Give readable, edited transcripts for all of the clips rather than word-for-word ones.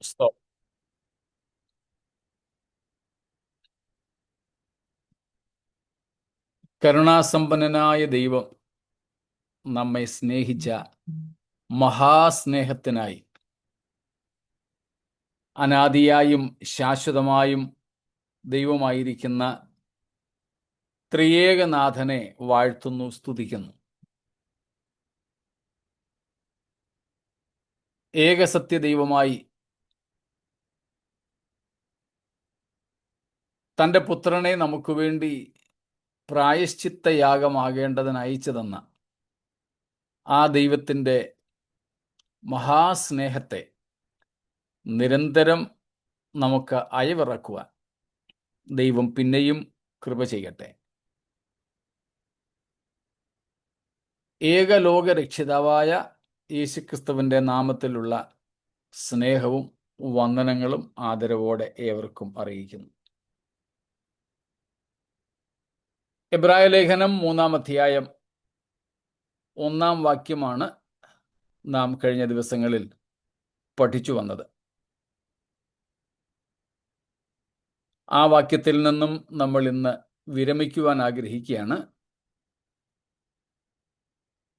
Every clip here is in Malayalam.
സ്തോ- കരുണാസമ്പന്നനായ ദൈവം നമ്മെ സ്നേഹിച്ച മഹാസ്നേഹത്തിനായി അനാദിയായും ശാശ്വതമായും ദൈവമായിരിക്കുന്ന ത്രിയേകനാഥനെ വാഴ്ത്തുന്നു, സ്തുതിക്കുന്നു. ഏകസത്യ ദൈവമായി തൻ്റെ പുത്രനെ നമുക്ക് വേണ്ടി പ്രായശ്ചിത്തയാഗമാകേണ്ടതിന് അയച്ചു തന്ന ആ ദൈവത്തിൻ്റെ മഹാസ്നേഹത്തെ നിരന്തരം നമുക്ക് അയവിറക്കുവാൻ ദൈവം പിന്നെയും കൃപ ചെയ്യട്ടെ. ഏകലോകരക്ഷിതാവായ യേശുക്രിസ്തുവിൻ്റെ നാമത്തിലുള്ള സ്നേഹവും വന്ദനങ്ങളും ആദരവോടെ ഏവർക്കും അറിയിക്കുന്നു. എബ്രായ ലേഖനം 3-ാം അധ്യായം 1-ാം വാക്യമാണ് നാം കഴിഞ്ഞ ദിവസങ്ങളിൽ പഠിച്ചു വന്നത്. ആ വാക്യത്തിൽ നിന്നും നമ്മൾ ഇന്ന് വിരമിക്കുവാൻ ആഗ്രഹിക്കുകയാണ്.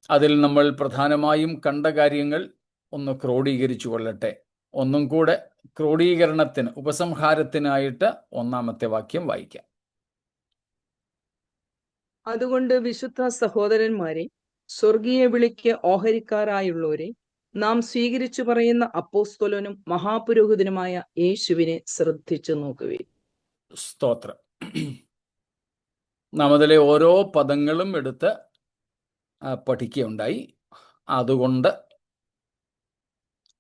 അതിൽ നമ്മൾ പ്രധാനമായും കണ്ട കാര്യങ്ങൾ ഒന്ന് ക്രോഡീകരിച്ചു കൊള്ളട്ടെ. ഒന്നും കൂടെ ക്രോഡീകരണത്തിന്, ഉപസംഹാരത്തിനായിട്ട് 1-ാമത്തെ വാക്യം വായിക്കാം. അതുകൊണ്ട് വിശുദ്ധ സഹോദരന്മാരെ, സ്വർഗീയ വിളിക്ക് ഓഹരിക്കാരായുള്ളവരെ, നാം സ്വീകരിച്ചു പറയുന്ന അപ്പോസ്തലനും മഹാപുരോഹിതനുമായ യേശുവിനെ ശ്രദ്ധിച്ചു നോക്കുവിൻ. സ്തോത്രം. നാം അതിലെ ഓരോ പദങ്ങളും എടുത്ത് പഠിക്കുകയുണ്ടായി. അതുകൊണ്ട്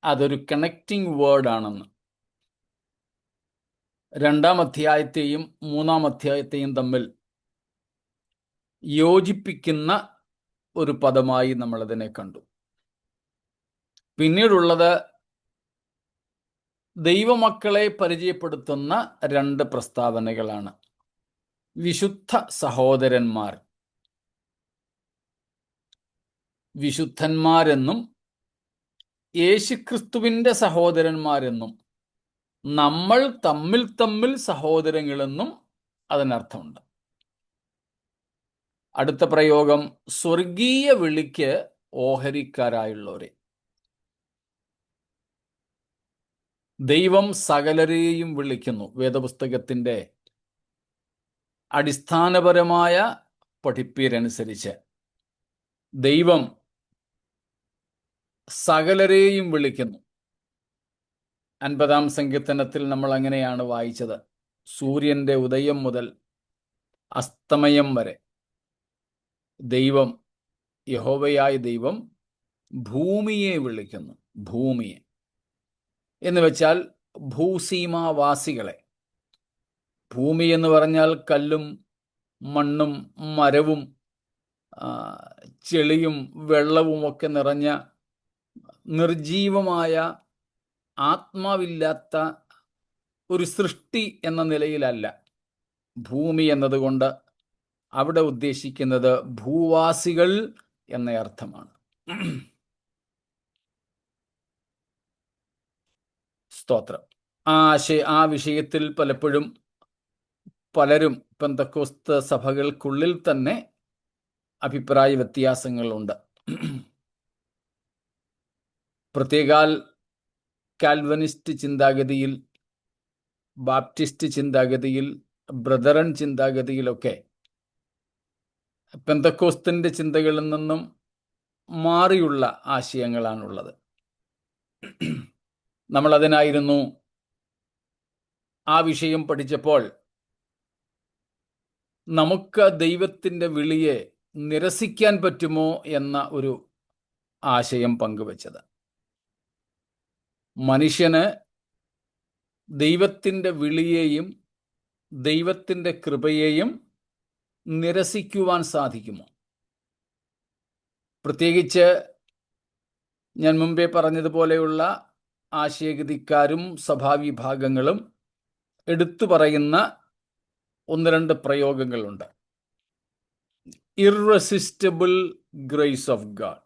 അതൊരു കണക്റ്റിംഗ് വേർഡാണെന്ന് 2-ാം അധ്യായത്തെയും 3-ാം അധ്യായത്തെയും തമ്മിൽ യോജിപ്പിക്കുന്ന ഒരു പദമായി നമ്മളതിനെ കണ്ടു. പിന്നീടുള്ളത് ദൈവമക്കളെ പരിചയപ്പെടുത്തുന്ന 2 പ്രസ്താവനകളാണ്. വിശുദ്ധ സഹോദരന്മാർ, വിശുദ്ധന്മാരെന്നും യേശുക്രിസ്തുവിൻ്റെ സഹോദരന്മാരെന്നും നമ്മൾ തമ്മിൽ സഹോദരങ്ങളെന്നും അതിനർത്ഥമുണ്ട്. അടുത്ത പ്രയോഗം സ്വർഗീയ വിളിക്ക് ഓഹരിക്കാരായുള്ളവരെ. ദൈവം സകലരെയും വിളിക്കുന്നു. വേദപുസ്തകത്തിൻ്റെ അടിസ്ഥാനപരമായ പഠിപ്പീരനുസരിച്ച് ദൈവം സകലരെയും വിളിക്കുന്നു. 50-ാം സങ്കീർത്തനത്തിൽ നമ്മൾ അങ്ങനെയാണ് വായിച്ചത്. സൂര്യന്റെ ഉദയം മുതൽ അസ്തമയം വരെ ദൈവം, യഹോവയായ ദൈവം ഭൂമിയെ വിളിക്കുന്നു. ഭൂമിയെ എന്ന് വെച്ചാൽ ഭൂസീമാവാസികളെ. ഭൂമി എന്ന് പറഞ്ഞാൽ കല്ലും മണ്ണും മരവും ചെളിയും വെള്ളവും ഒക്കെ നിറഞ്ഞ നിർജീവമായ ആത്മാവില്ലാത്ത ഒരു സൃഷ്ടി എന്ന നിലയിലല്ല ഭൂമി എന്നതുകൊണ്ട് അവിടെ ഉദ്ദേശിക്കുന്നത് ഭൂവാസികൾ എന്ന അർത്ഥമാണ്. സ്തോത്രം. ആ വിഷയത്തിൽ പലപ്പോഴും പലരും പെന്തക്കോസ്ത് സഭകൾക്കുള്ളിൽ തന്നെ അഭിപ്രായ വ്യത്യാസങ്ങളുണ്ട്. പ്രത്യേകാൽ കാൽവനിസ്റ്റ് ചിന്താഗതിയിൽ, ബാപ്റ്റിസ്റ്റ് ചിന്താഗതിയിൽ, ബ്രദറൻ ചിന്താഗതിയിലൊക്കെ പെന്തക്കോസ്തിൻ്റെ ചിന്തകളിൽ നിന്നും മാറിയുള്ള ആശയങ്ങളാണുള്ളത്. നമ്മളതിനായിരുന്നു ആ വിഷയം പഠിച്ചപ്പോൾ നമുക്ക് ദൈവത്തിൻ്റെ വിളിയെ നിരസിക്കാൻ പറ്റുമോ എന്ന ഒരു ആശയം പങ്കുവച്ചത്. മനുഷ്യന് ദൈവത്തിൻ്റെ വിളിയെയും ദൈവത്തിൻ്റെ കൃപയെയും നിരസിക്കുവാൻ സാധിക്കുമോ? പ്രത്യേകിച്ച് ഞാൻ മുമ്പേ പറഞ്ഞതുപോലെയുള്ള ആശയഗതിക്കാരും സഭാവിഭാഗങ്ങളും എടുത്തു പറയുന്ന 1-2 പ്രയോഗങ്ങളുണ്ട്. Irresistible grace of God,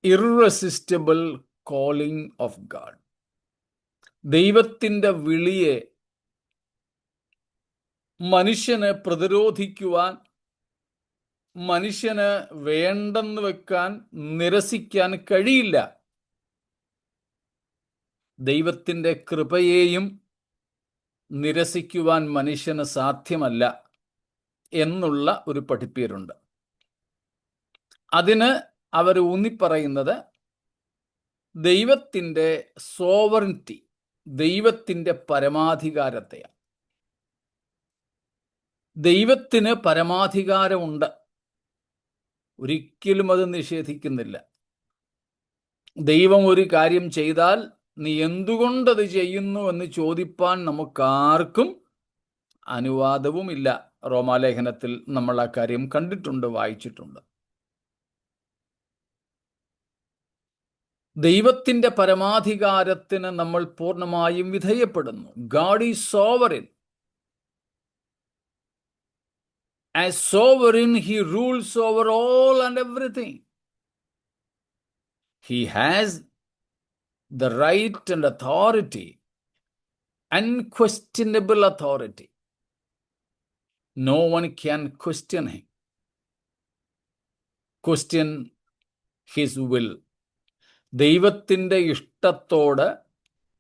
irresistible calling of God. ദൈവത്തിൻ്റെ വിളിയെ മനുഷ്യനെ പ്രതിരോധിക്കുവാൻ, മനുഷ്യന് വേണ്ടെന്ന് വെക്കാൻ, നിരസിക്കാൻ കഴിയില്ല. ദൈവത്തിൻ്റെ കൃപയെയും നിരസിക്കുവാൻ മനുഷ്യന് സാധ്യമല്ല എന്നുള്ള ഒരു പഠിപ്പീരുണ്ട്. അതിന് അവർ ഊന്നിപ്പറയുന്നത് ദൈവത്തിൻ്റെ സോവറിറ്റി, ദൈവത്തിൻ്റെ പരമാധികാരത്തെയാണ്. ദൈവത്തിന് പരമാധികാരമുണ്ട്, ഒരിക്കലും അത് നിഷേധിക്കുന്നില്ല. ദൈവം ഒരു കാര്യം ചെയ്താൽ നീ എന്തുകൊണ്ടത് ചെയ്യുന്നു എന്ന് ചോദിപ്പാൻ നമുക്കാർക്കും അനുവാദവുമില്ല. റോമാലേഖനത്തിൽ നമ്മൾ ആ കാര്യം കണ്ടിട്ടുണ്ട്, വായിച്ചിട്ടുണ്ട്. ദൈവത്തിൻ്റെ പരമാധികാരത്തിന് നമ്മൾ പൂർണ്ണമായും വിധേയപ്പെടുന്നു. God is sovereign. As sovereign, he rules over all and everything. He has the right and authority, unquestionable authority. No one can question him, question his will. ദൈവത്തിൻ്റെ ഇഷ്ടത്തോട്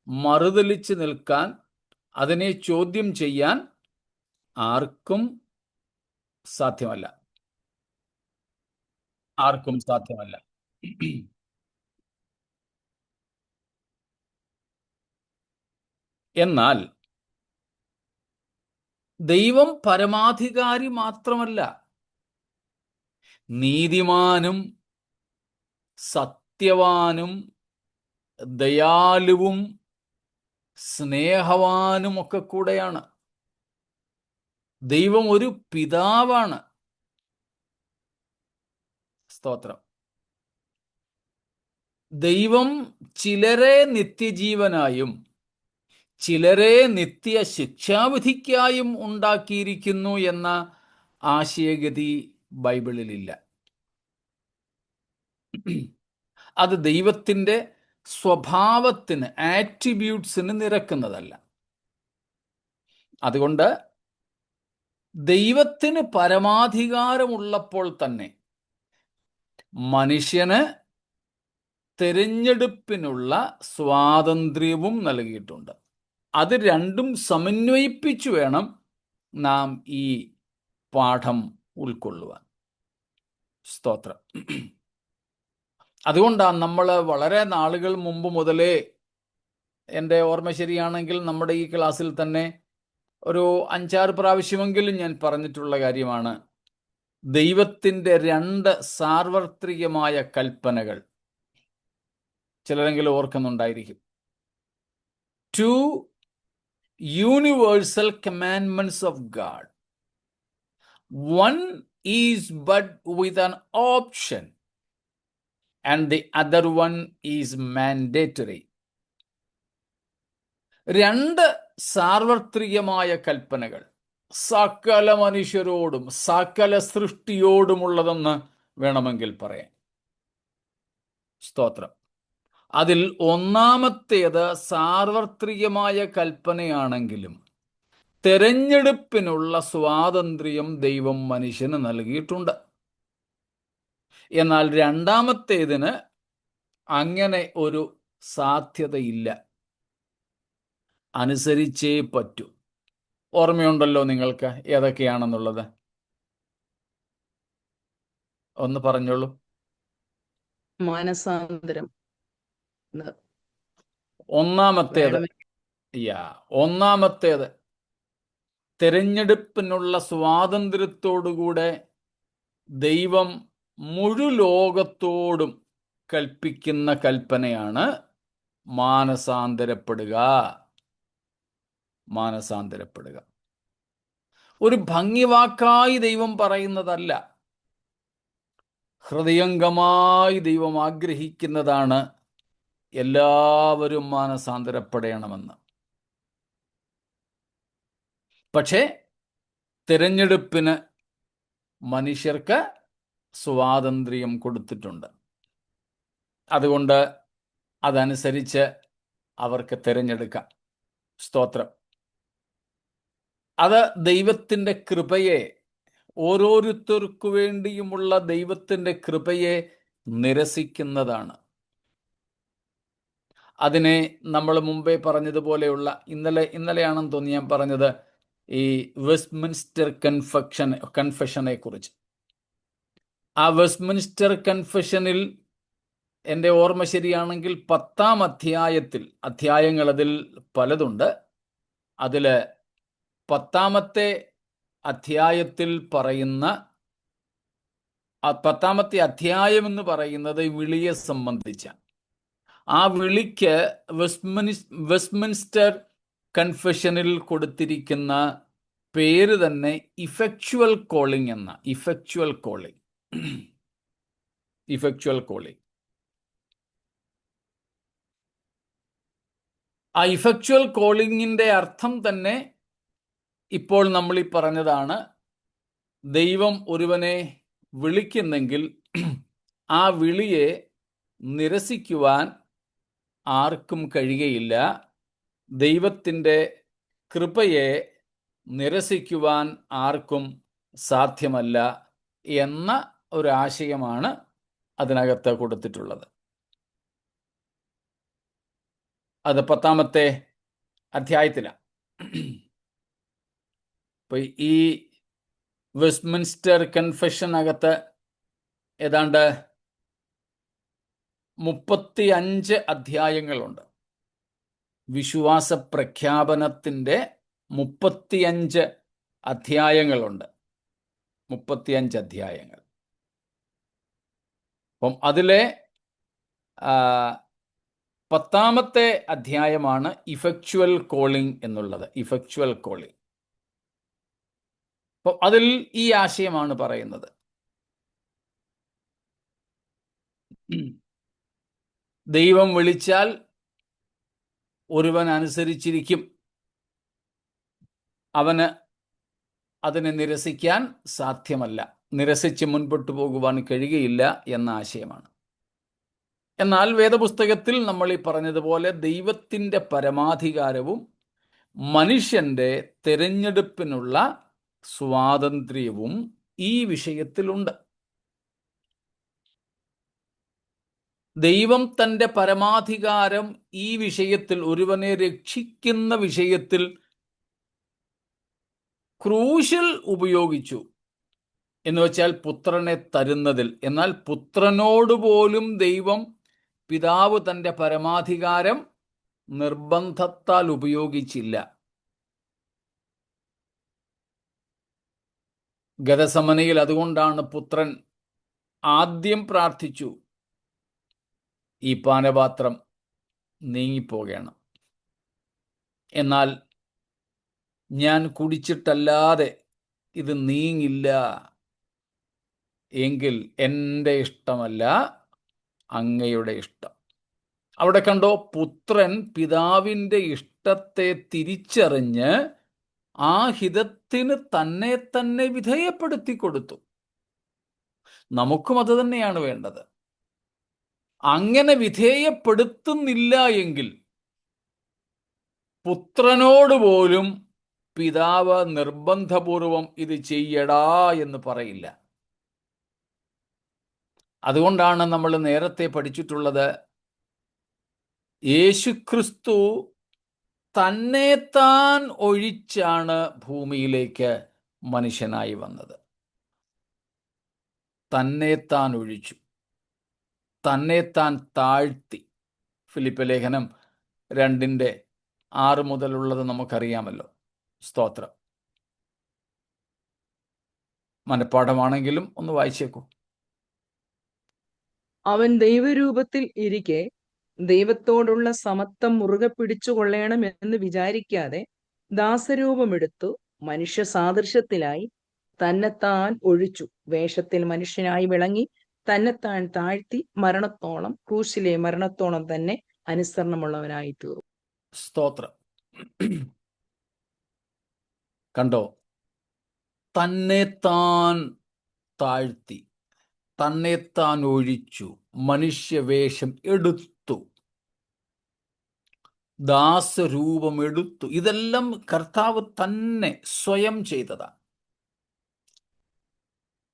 മറുതലിച്ച് നിൽക്കാൻ, അതിനെ ചോദ്യം ചെയ്യാൻ ആർക്കും സാധ്യമല്ല. ആർക്കും സാധ്യമല്ല. എന്നാൽ ദൈവം പരമാധികാരി മാത്രമല്ല, നീതിമാനും സത്യവാനും ദയാലുവും സ്നേഹവാനും ഒക്കെ കൂടെയാണ്. ദൈവം ഒരു പിതാവാണ്. സ്തോത്രം. ദൈവം ചിലരെ നിത്യജീവനായും ചിലരെ നിത്യ ശിക്ഷാവിധിക്കായും ഉണ്ടാക്കിയിരിക്കുന്നു എന്ന ആശയഗതി ബൈബിളിലില്ല. അത് ദൈവത്തിൻ്റെ സ്വഭാവത്തിന്, ആട്രിബ്യൂട്ട്സിന് നിരക്കുന്നതല്ല. അതുകൊണ്ട് ദൈവത്തിന് പരമാധികാരമുള്ളപ്പോൾ തന്നെ മനുഷ്യന് തിരഞ്ഞെടുപ്പിനുള്ള സ്വാതന്ത്ര്യവും നൽകിയിട്ടുണ്ട്. അത് രണ്ടും സമന്വയിപ്പിച്ചു വേണം നാം ഈ പാഠം ഉൾക്കൊള്ളുവാൻ. സ്തോത്രം. അതുകൊണ്ടാണ് നമ്മൾ വളരെ നാളുകൾ മുമ്പ് മുതലേ, എൻ്റെ ഓർമ്മ ശരിയാണെങ്കിൽ നമ്മുടെ ഈ ക്ലാസ്സിൽ തന്നെ ഒരു 5-6 പ്രാവശ്യമെങ്കിലും ഞാൻ പറഞ്ഞിട്ടുള്ള കാര്യമാണ്, ദൈവത്തിൻ്റെ 2 സാർവത്രികമായ കൽപ്പനകൾ. ചിലരെങ്കിലും ഓർക്കുന്നുണ്ടായിരിക്കും. 2 universal commandments of God. One is but with an option, and the other one is mandatory. 2 സാർവത്രികമായ കൽപ്പനകൾ സകല മനുഷ്യരോടും സകല സൃഷ്ടിയോടുമുള്ളതെന്ന് വേണമെങ്കിൽ പറയാം. സ്തോത്രം. അതിൽ ഒന്നാമത്തേത് സാർവത്രികമായ കൽപ്പനയാണെങ്കിലും തെരഞ്ഞെടുപ്പിനുള്ള സ്വാതന്ത്ര്യം ദൈവം മനുഷ്യന് നൽകിയിട്ടുണ്ട്. എന്നാൽ രണ്ടാമത്തേതിന് അങ്ങനെ ഒരു സാധ്യതയില്ല. അനുസരിച്ചേ പറ്റൂ. ഓർമ്മയുണ്ടല്ലോ നിങ്ങൾക്ക് ഏതൊക്കെയാണെന്നുള്ളത്? ഒന്ന് പറഞ്ഞോളൂ. മാനസാന്തരം ഒന്നാമത്തേത് തിരഞ്ഞെടുപ്പിനുള്ള സ്വാതന്ത്ര്യത്തോടുകൂടെ ദൈവം മുഴുലോകത്തോടും കൽപ്പിക്കുന്ന കൽപ്പനയാണ് മാനസാന്തരപ്പെടുക. മാനസാന്തരപ്പെടുക ഒരു ഭംഗിവാക്കായി ദൈവം പറയുന്നതല്ല. ഹൃദയംഗമായി ദൈവം ആഗ്രഹിക്കുന്നതാണ് എല്ലാവരും മാനസാന്തരപ്പെടണമെന്ന്. പക്ഷേ തിരഞ്ഞെടുപ്പിന് മനുഷ്യർക്ക് സ്വാതന്ത്ര്യം കൊടുത്തിട്ടുണ്ട്. അതുകൊണ്ട് അതനുസരിച്ച് അവർക്ക് തിരഞ്ഞെടുക്കാം. സ്തോത്രം. അത് ദൈവത്തിൻ്റെ കൃപയെ, ഓരോരുത്തർക്കു വേണ്ടിയുമുള്ള ദൈവത്തിൻ്റെ കൃപയെ നിരസിക്കുന്നതാണ്. അതിനെ നമ്മൾ മുമ്പേ പറഞ്ഞതുപോലെയുള്ള, ഇന്നലെയാണെന്ന് തോന്നി ഞാൻ പറഞ്ഞത്, ഈ വെസ്റ്റ്മിൻസ്റ്റർ കൺഫെഷനെ കുറിച്ച്. ആ വെസ്റ്റ്മിൻസ്റ്റർ കൺഫെഷനിൽ എൻ്റെ ഓർമ്മ ശരിയാണെങ്കിൽ 10-ാം അധ്യായങ്ങൾ അതിൽ പലതുണ്ട്. അതിൽ 10-ാമത്തെ അധ്യായത്തിൽ പറയുന്ന 10-ാമത്തെ അധ്യായം എന്ന് പറയുന്നത് വിളിയെ സംബന്ധിച്ച. ആ വിളിക്ക് വെസ്റ്റ്മിൻസ്റ്റർ കൺഫെഷനിൽ കൊടുത്തിരിക്കുന്ന പേര് തന്നെ ഇഫക്ച്വൽ കോളിംഗ് എന്ന. ഇഫക്ച്വൽ കോളിംഗ്. ആ ഇഫക്ച്വൽ കോളിങ്ങിൻ്റെ അർത്ഥം തന്നെ ഇപ്പോൾ നമ്മൾ ഈ പറഞ്ഞതാണ്. ദൈവം ഒരുവനെ വിളിക്കുന്നെങ്കിൽ ആ വിളിയെ നിരസിക്കുവാൻ ആർക്കും കഴിയുകയില്ല. ദൈവത്തിൻ്റെ കൃപയെ നിരസിക്കുവാൻ ആർക്കും സാധ്യമല്ല എന്ന ഒരാശയമാണ് അതിനകത്ത് കൊടുത്തിട്ടുള്ളത്. അത് 10-ാമത്തെ അധ്യായത്തിലാണ്. ഇപ്പൊ ഈ വെസ്റ്റ്മിൻസ്റ്റർ കൺഫെഷനകത്ത് ഏതാണ്ട് 35 അധ്യായങ്ങളുണ്ട്. വിശ്വാസ പ്രഖ്യാപനത്തിൻ്റെ 35 അധ്യായങ്ങളുണ്ട്. 35 അധ്യായങ്ങൾ. അപ്പം അതിലെ 10-ാമത്തെ അധ്യായമാണ് ഇഫക്ച്വൽ കോളിംഗ് എന്നുള്ളത്. ഇഫക്ച്വൽ കോളിംഗ്. അപ്പം അതിൽ ഈ ആശയമാണ് പറയുന്നത്. ദൈവം വിളിച്ചാൽ ഒരുവൻ അനുസരിച്ചിരിക്കും. അവന് അതിനെ നിരസിക്കാൻ സാധ്യമല്ല. നിരസിച്ച് മുൻപോട്ട് പോകുവാൻ കഴിയുകയില്ല എന്ന ആശയമാണ്. എന്നാൽ വേദപുസ്തകത്തിൽ നമ്മൾ ഈ പറഞ്ഞതുപോലെ ദൈവത്തിൻ്റെ പരമാധികാരവും മനുഷ്യൻ്റെ തിരഞ്ഞെടുപ്പിനുള്ള സ്വാതന്ത്ര്യവും ഈ വിഷയത്തിലുണ്ട്. ദൈവം തൻ്റെ പരമാധികാരം ഈ വിഷയത്തിൽ, ഒരുവനെ രക്ഷിക്കുന്ന വിഷയത്തിൽ ക്രൂശിൽ ഉപയോഗിച്ചു എന്ന് വെച്ചാൽ പുത്രനെ തരുന്നതിൽ. എന്നാൽ പുത്രനോട് പോലും ദൈവം പിതാവ് തൻ്റെ പരമാധികാരം നിർബന്ധത്താൽ ഉപയോഗിച്ചില്ല. ഗതസമനയിൽ അതുകൊണ്ടാണ് പുത്രൻ ആദ്യം പ്രാർത്ഥിച്ചു, ഈ പാനപാത്രം നീങ്ങിപ്പോകണം, എന്നാൽ ഞാൻ കുടിച്ചിട്ടല്ലാതെ ഇത് നീങ്ങില്ല, എങ്കിൽ എൻ്റെ ഇഷ്ടമല്ല അങ്ങയുടെ ഇഷ്ടം. അവിടെ കണ്ടോ, പുത്രൻ പിതാവിൻ്റെ ഇഷ്ടത്തെ തിരിച്ചറിഞ്ഞ് ആ ഹിതത്തിന് തന്നെ തന്നെ വിധേയപ്പെടുത്തി കൊടുത്തു. നമുക്കും അത് തന്നെയാണ് വേണ്ടത്. അങ്ങനെ വിധേയപ്പെടുത്തുന്നില്ല എങ്കിൽ പുത്രനോട് പോലും പിതാവ് നിർബന്ധപൂർവം ഇത് ചെയ്യടാ എന്ന് പറയില്ല. അതുകൊണ്ടാണ് നമ്മൾ നേരത്തെ പഠിച്ചിട്ടുള്ളത്, യേശുക്രിസ്തു തന്നെത്താൻ ഒഴിച്ചാണ് ഭൂമിയിലേക്ക് മനുഷ്യനായി വന്നത്. തന്നെത്താൻ ഒഴിച്ചു, തന്നെത്താൻ താഴ്ത്തി. ഫിലിപ്പ് ലേഖനം 2:6 മുതലുള്ളത് നമുക്കറിയാമല്ലോ. സ്തോത്രം. മനപ്പാഠമാണെങ്കിലും ഒന്ന് വായിച്ചേക്കൂ. അവൻ ദൈവരൂപത്തിൽ ഇരിക്കെ ദൈവത്തോടുള്ള സമത്വം മുറുകെ പിടിച്ചുകൊള്ളണം എന്ന് വിചാരിക്കാതെ ദാസരൂപമെടുത്തു മനുഷ്യ സാദൃശ്യത്തിലായി തന്നെത്താൻ ഒഴിച്ചു. വേഷത്തിൽ മനുഷ്യനായി വിളങ്ങി തന്നെത്താൻ താഴ്ത്തി മരണത്തോളം, ക്രൂശിലെ മരണത്തോളം തന്നെ അനുസരണമുള്ളവനായി തീർന്നു. സ്തോത്രം. കണ്ടോ, തന്നെത്താൻ താഴ്ത്തി, തന്നെത്താൻ ഒഴിച്ചു, മനുഷ്യവേഷം എടുത്തു. ദാസരൂപമെടുത്തു. ഇതെല്ലാം കർത്താവ് തന്നെ സ്വയം ചെയ്തതാണ്.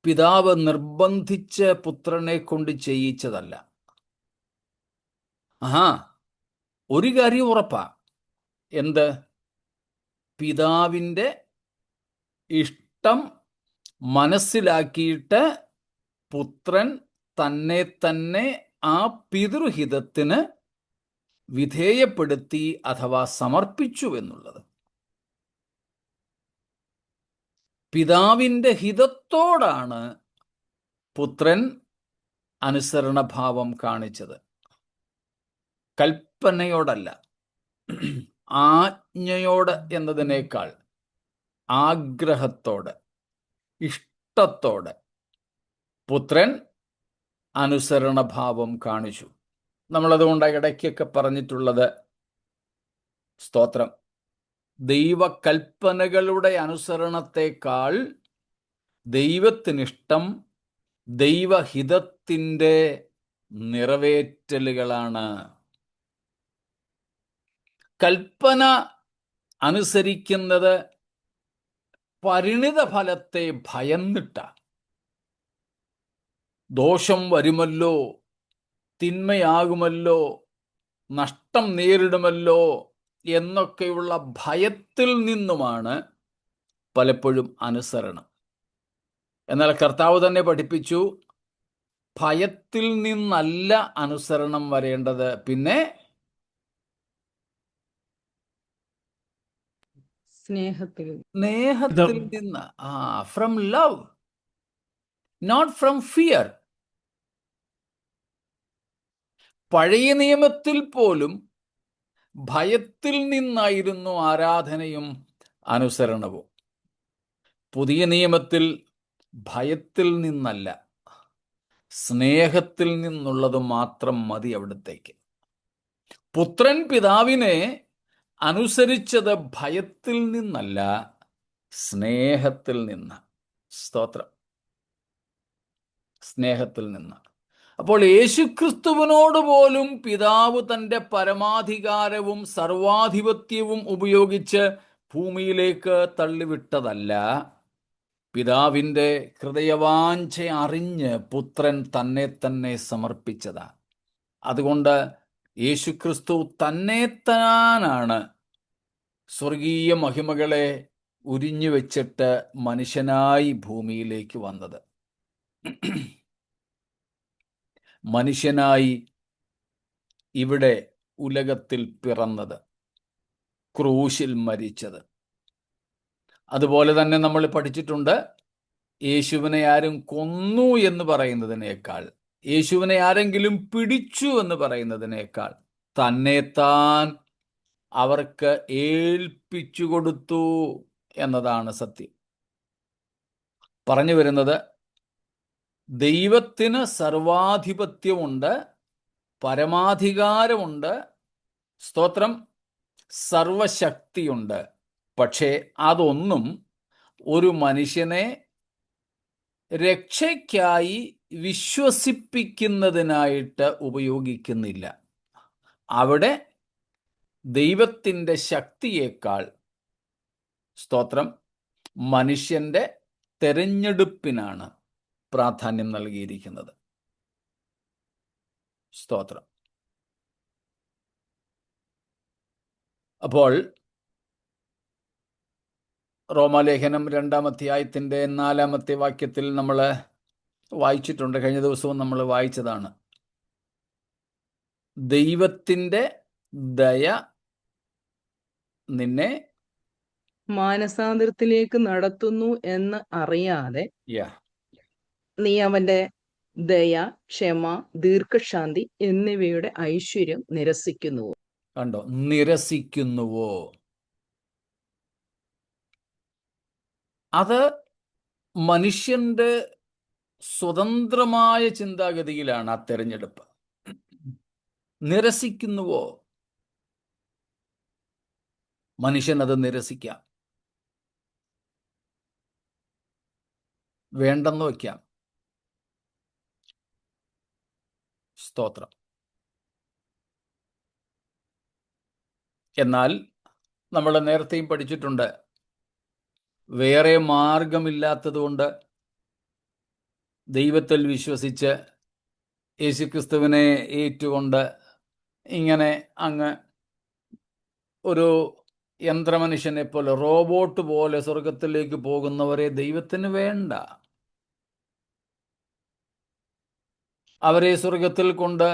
പിതാവ് നിർബന്ധിച്ച് പുത്രനെ കൊണ്ട് ചെയ്യിച്ചതല്ല. ഒരു കാര്യം ഉറപ്പാ. എന്ത്? പിതാവിൻ്റെ ഇഷ്ടം മനസ്സിലാക്കിയിട്ട് പുത്രൻ തന്നെ തന്നെ ആ പിതൃഹിതത്തിന് വിധേയപ്പെടുത്തി അഥവാ സമർപ്പിച്ചു എന്നുള്ളത്. പിതാവിൻ്റെ ഹിതത്തോടാണ് പുത്രൻ അനുസരണഭാവം കാണിച്ചത്, കൽപ്പനയോടല്ല. ആജ്ഞയോട് എന്നതിനേക്കാൾ ആഗ്രഹത്തോട്, ഇഷ്ടത്തോടെ പുത്രൻ അനുസരണഭാവം കാണിച്ചു. നമ്മളതുകൊണ്ട് ഇടയ്ക്കൊക്കെ പറഞ്ഞിട്ടുള്ളത്, സ്തോത്രം, ദൈവകൽപ്പനകളുടെ അനുസരണത്തെക്കാൾ ദൈവത്തിനിഷ്ടം ദൈവഹിതത്തിൻ്റെ നിറവേറ്റലുകളാണ്. കൽപ്പന അനുസരിക്കുന്നത് പരിണിത ഫലത്തെ ഭയന്നിട്ട, ദോഷം വരുമല്ലോ, തിന്മയാകുമല്ലോ, നഷ്ടം നേരിടുമല്ലോ എന്നൊക്കെയുള്ള ഭയത്തിൽ നിന്നുമാണ് പലപ്പോഴും അനുസരണം. എന്നാൽ കർത്താവ് തന്നെ പഠിപ്പിച്ചു, ഭയത്തിൽ നിന്നല്ല അനുസരണം വരേണ്ടത്, പിന്നെ സ്നേഹത്തിൽ നിന്ന്. From love, not from fear. പഴയ നിയമത്തിൽ പോലും ഭയത്തിൽ നിന്നായിരുന്നു ആരാധനയും അനുസരണവും. പുതിയ നിയമത്തിൽ ഭയത്തിൽ നിന്നല്ല, സ്നേഹത്തിൽ നിന്നുള്ളത് മാത്രം മതി അവിടത്തേക്ക്. പുത്രൻ പിതാവിനെ അനുസരിച്ചത് ഭയത്തിൽ നിന്നല്ല, സ്നേഹത്തിൽ നിന്ന്. സ്തോത്രം, സ്നേഹത്തിൽ നിന്ന്. അപ്പോൾ യേശുക്രിസ്തുവിനോട് പോലും പിതാവ് തൻ്റെ പരമാധികാരവും സർവാധിപത്യവും ഉപയോഗിച്ച് ഭൂമിയിലേക്ക് തള്ളിവിട്ടതല്ല, പിതാവിൻ്റെ ഹൃദയവാഞ്ച അറിഞ്ഞ് പുത്രൻ തന്നെ തന്നെ സമർപ്പിച്ചതാണ്. അതുകൊണ്ട് യേശുക്രിസ്തു തന്നെത്താനാണ് സ്വർഗീയ മഹിമകളെ ഉരിഞ്ഞു വെച്ചിട്ട് മനുഷ്യനായി ഭൂമിയിലേക്ക് വന്നത്, മനുഷ്യനായി ഇവിടെ ഉലകത്തിൽ പിറന്നത്, ക്രൂശിൽ മരിച്ചത്. അതുപോലെ തന്നെ നമ്മൾ പഠിച്ചിട്ടുണ്ട്, യേശുവിനെ ആരും കൊന്നു എന്ന് പറയുന്നതിനേക്കാൾ, യേശുവിനെ ആരെങ്കിലും പിടിച്ചു എന്ന് പറയുന്നതിനേക്കാൾ തന്നെത്താൻ അവർക്ക് ഏൽപ്പിച്ചു കൊടുത്തു എന്നതാണ് സത്യം. പറഞ്ഞു വരുന്നത്, ദൈവത്തിന് സർവാധിപത്യമുണ്ട്, പരമാധികാരമുണ്ട്, സ്തോത്രം, സർവശക്തിയുണ്ട്. പക്ഷേ അതൊന്നും ഒരു മനുഷ്യനെ രക്ഷയ്ക്കായി വിശ്വസിപ്പിക്കുന്നതിനായിട്ട് ഉപയോഗിക്കുന്നില്ല. അവിടെ ദൈവത്തിൻ്റെ ശക്തിയേക്കാൾ, സ്തോത്രം, മനുഷ്യൻ്റെ തെരഞ്ഞെടുപ്പിനാണ് പ്രാധാന്യം നൽകിയിരിക്കുന്നത്. സ്തോത്രം. അപ്പോൾ റോമാലേഖനം 2-ാം അധ്യായത്തിൻ്റെ 4-ാമത്തെ വാക്യത്തിൽ നമ്മൾ വായിച്ചിട്ടുണ്ട്, കഴിഞ്ഞ ദിവസവും നമ്മൾ വായിച്ചതാണ്. ദൈവത്തിൻ്റെ ദയ നിന്നെ മാനസാന്തരത്തിലേക്ക് നടത്തുന്നു എന്ന് അറിയാതെ നീ അവന്റെ ദയ, ക്ഷമ, ദീർഘശാന്തി എന്നിവയുടെ ഐശ്വര്യം നിരസിക്കുന്നുവോ? കണ്ടോ, നിരസിക്കുന്നുവോ? അത് മനുഷ്യന്റെ സ്വതന്ത്രമായ ചിന്താഗതിയിലാണ് ആ തെരഞ്ഞെടുപ്പ്. നിരസിക്കുന്നുവോ? മനുഷ്യൻ അത് നിരസിക്കാം, വേണ്ടെന്ന് വയ്ക്കാം. സ്തോത്രം. എന്നാൽ നമ്മൾ നേരത്തെയും പഠിച്ചിട്ടുണ്ട്, വേറെ മാർഗമില്ലാത്തതുകൊണ്ട് ദൈവത്തിൽ വിശ്വസിച്ച് യേശുക്രിസ്തുവിനെ ഏറ്റുകൊണ്ട് ഇങ്ങനെ അങ്ങ് ഒരു യന്ത്രമനുഷ്യനെ പോലെ, റോബോട്ട് പോലെ സ്വർഗത്തിലേക്ക് പോകുന്നവരെ ദൈവത്തിന് വേണ്ട. അവരെ സ്വർഗത്തിൽ കൊണ്ട്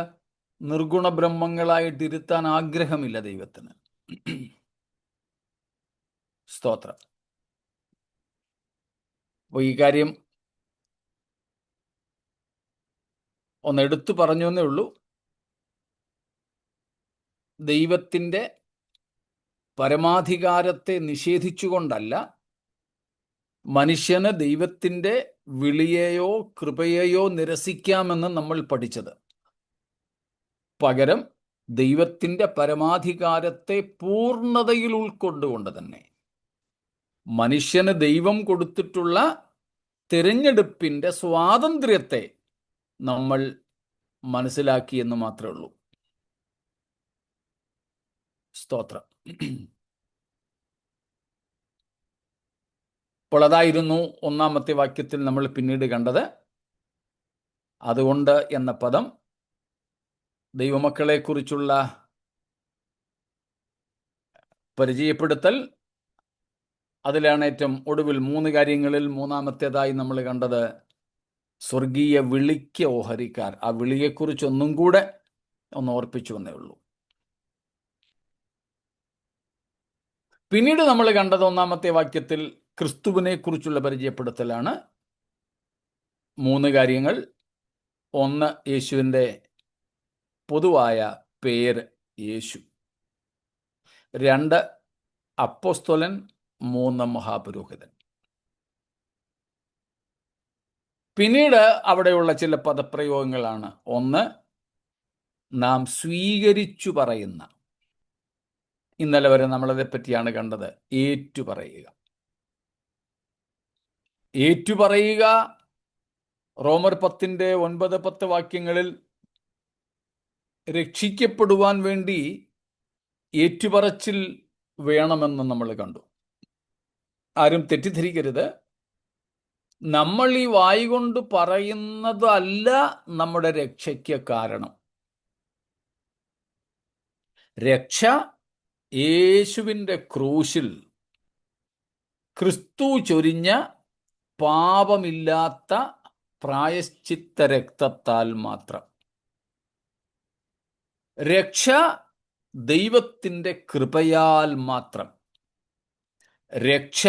നിർഗുണ ബ്രഹ്മങ്ങളായിട്ടിരുത്താൻ ആഗ്രഹമില്ല ദൈവത്തിന്. സ്തോത്രം. അപ്പോൾ ഈ കാര്യം ഒന്ന് എടുത്തു പറഞ്ഞു എന്നേ ഉള്ളൂ. ദൈവത്തിൻ്റെ പരമാധികാരത്തെ നിഷേധിച്ചുകൊണ്ടല്ല മനുഷ്യന് ദൈവത്തിൻ്റെ വിളിയെയോ കൃപയെയോ നിരസിക്കാമെന്ന് നമ്മൾ പഠിച്ചത്. പകരം ദൈവത്തിൻ്റെ പരമാധികാരത്തെ പൂർണ്ണതയിൽ ഉൾക്കൊണ്ടുകൊണ്ട് തന്നെ മനുഷ്യന് ദൈവം കൊടുത്തിട്ടുള്ള തിരഞ്ഞെടുപ്പിൻ്റെ സ്വാതന്ത്ര്യത്തെ നമ്മൾ മനസ്സിലാക്കിയെന്ന് മാത്രമേ ഉള്ളൂ. സ്തോത്രം. അപ്പോൾ അതായിരുന്നു ഒന്നാമത്തെ വാക്യത്തിൽ നമ്മൾ പിന്നീട് കണ്ടത്. അതുകൊണ്ട് എന്ന പദം ദൈവമക്കളെക്കുറിച്ചുള്ള പരിചയപ്പെടുത്തൽ. അതിലാണ് ഏറ്റവും ഒടുവിൽ 3 കാര്യങ്ങളിൽ മൂന്നാമത്തേതായി നമ്മൾ കണ്ടത് സ്വർഗീയ വിളിക്ക് ഓഹരിക്കാർ. ആ വിളിയെക്കുറിച്ച് ഒന്നും കൂടെ ഒന്ന് ഓർപ്പിച്ചു എന്നേ ഉള്ളൂ. പിന്നീട് നമ്മൾ കണ്ടത് ഒന്നാമത്തെ വാക്യത്തിൽ ക്രിസ്തുവിനെ കുറിച്ചുള്ള പരിചയപ്പെടുത്തലാണ്. 3 കാര്യങ്ങൾ. 1, യേശുവിൻ്റെ പൊതുവായ പേര് യേശു. 2, അപ്പോസ്തലൻ. 3, മഹാപുരോഹിതൻ. പിന്നീട് അവിടെയുള്ള ചില പദപ്രയോഗങ്ങളാണ്. 1, നാം സ്വീകരിച്ചു പറയുന്ന. ഇന്നലെ വരെ നമ്മളതെ പറ്റിയാണ് കണ്ടത്. ഏറ്റുപറയുക. ഏറ്റുപറയുക റോമർ 10:9-10 വാക്യങ്ങളിൽ രക്ഷിക്കപ്പെടുവാൻ വേണ്ടി ഏറ്റുപറച്ചിൽ വേണമെന്ന് നമ്മൾ കണ്ടു. ആരും തെറ്റിദ്ധരിക്കരുത്. നമ്മൾ ഈ വായി കൊണ്ട് പറയുന്നതല്ല നമ്മുടെ രക്ഷയ്ക്ക് കാരണം. രക്ഷ യേശുവിൻ്റെ ക്രൂശിൽ ക്രിസ്തു ചൊരിഞ്ഞ പാപമില്ലാത്ത പ്രായശ്ചിത്ത രക്തത്താൽ മാത്രം. രക്ഷ ദൈവത്തിൻ്റെ കൃപയാൽ മാത്രം. രക്ഷ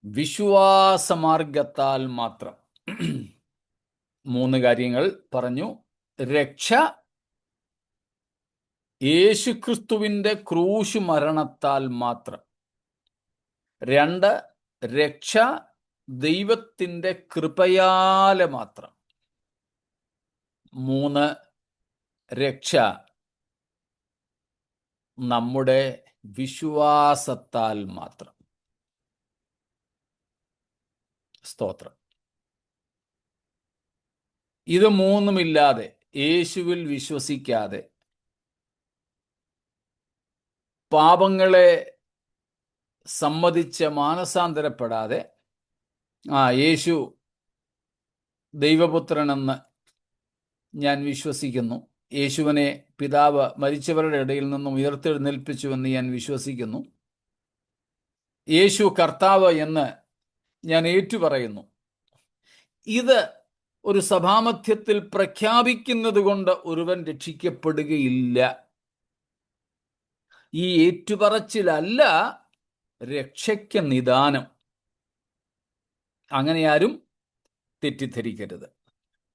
വിശ്വാസമാർഗത്താൽ മാത്രം. 3 കാര്യങ്ങൾ പറഞ്ഞു. രക്ഷ യേശുക്രിസ്തുവിൻ്റെ ക്രൂശ് മരണത്താൽ മാത്രം. 2, രക്ഷ ദൈവത്തിൻ്റെ കൃപയാലെ മാത്രം. 3, രക്ഷ നമ്മുടെ വിശ്വാസത്താൽ മാത്രം. സ്തോത്രം. ഇത് 3ഉമില്ലാതെ, യേശുവിൽ വിശ്വസിക്കാതെ, പാപങ്ങളെ സമ്മതിച്ച് മാനസാന്തരപ്പെടാതെ യേശു ദൈവപുത്രനെന്ന് ഞാൻ വിശ്വസിക്കുന്നു, യേശുവിനെ പിതാവ് മരിച്ചവരുടെ ഇടയിൽ നിന്നും ഉയർത്തെഴുന്നേൽപ്പിച്ചുവെന്ന് ഞാൻ വിശ്വസിക്കുന്നു, യേശു കർത്താവ് എന്ന് ഞാൻ ഏറ്റുപറയുന്നു, ഇത് ഒരു സഭാമധ്യത്തിൽ പ്രഖ്യാപിക്കുന്നത് കൊണ്ട് ഒരുവൻ രക്ഷിക്കപ്പെടുകയില്ല. ഈ ഏറ്റുപറച്ചിലല്ല രക്ഷയ്ക്ക് നിദാനം. അങ്ങനെ ആരും തെറ്റിദ്ധരിക്കരുത്.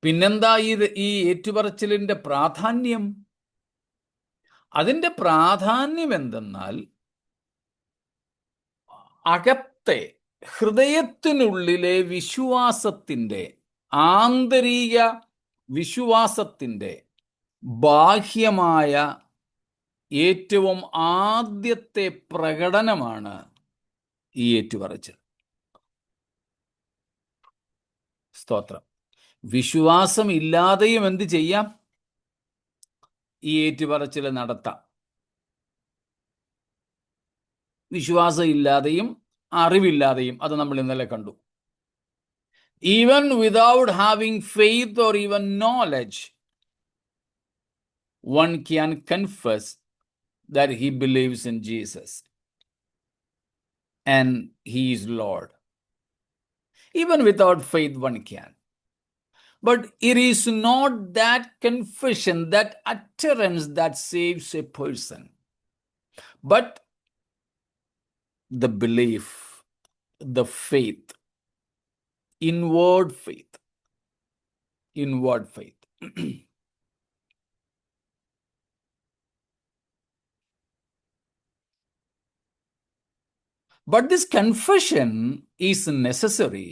പിന്നെന്താ ഈ ഏറ്റുപറച്ചിലിൻ്റെ പ്രാധാന്യം? അതിൻ്റെ പ്രാധാന്യം എന്തെന്നാൽ അകത്തെ ഹൃദയത്തിനുള്ളിലെ വിശ്വാസത്തിൻ്റെ, ആന്തരിക വിശ്വാസത്തിൻ്റെ ബാഹ്യമായ ഏറ്റവും ആദ്യത്തെ പ്രകടനമാണ് ഈ ഏറ്റുപറച്ചിൽ. സ്തോത്രം. വിശ്വാസം ഇല്ലാതെയും എന്ത് ചെയ്യാം? ഈ ഏറ്റുപറച്ചിൽ നടത്താം. വിശ്വാസം ഇല്ലാതെയും അറിവില്ലാതെയും. അത് നമ്മൾ ഇന്നലെ കണ്ടു. Even without having faith or even knowledge, one can confess that he believes in Jesus and he is Lord. Even without faith, one can. But it is not that confession, that utterance that saves a person, but the belief, the faith, inward faith. Inward faith. But this confession is necessary.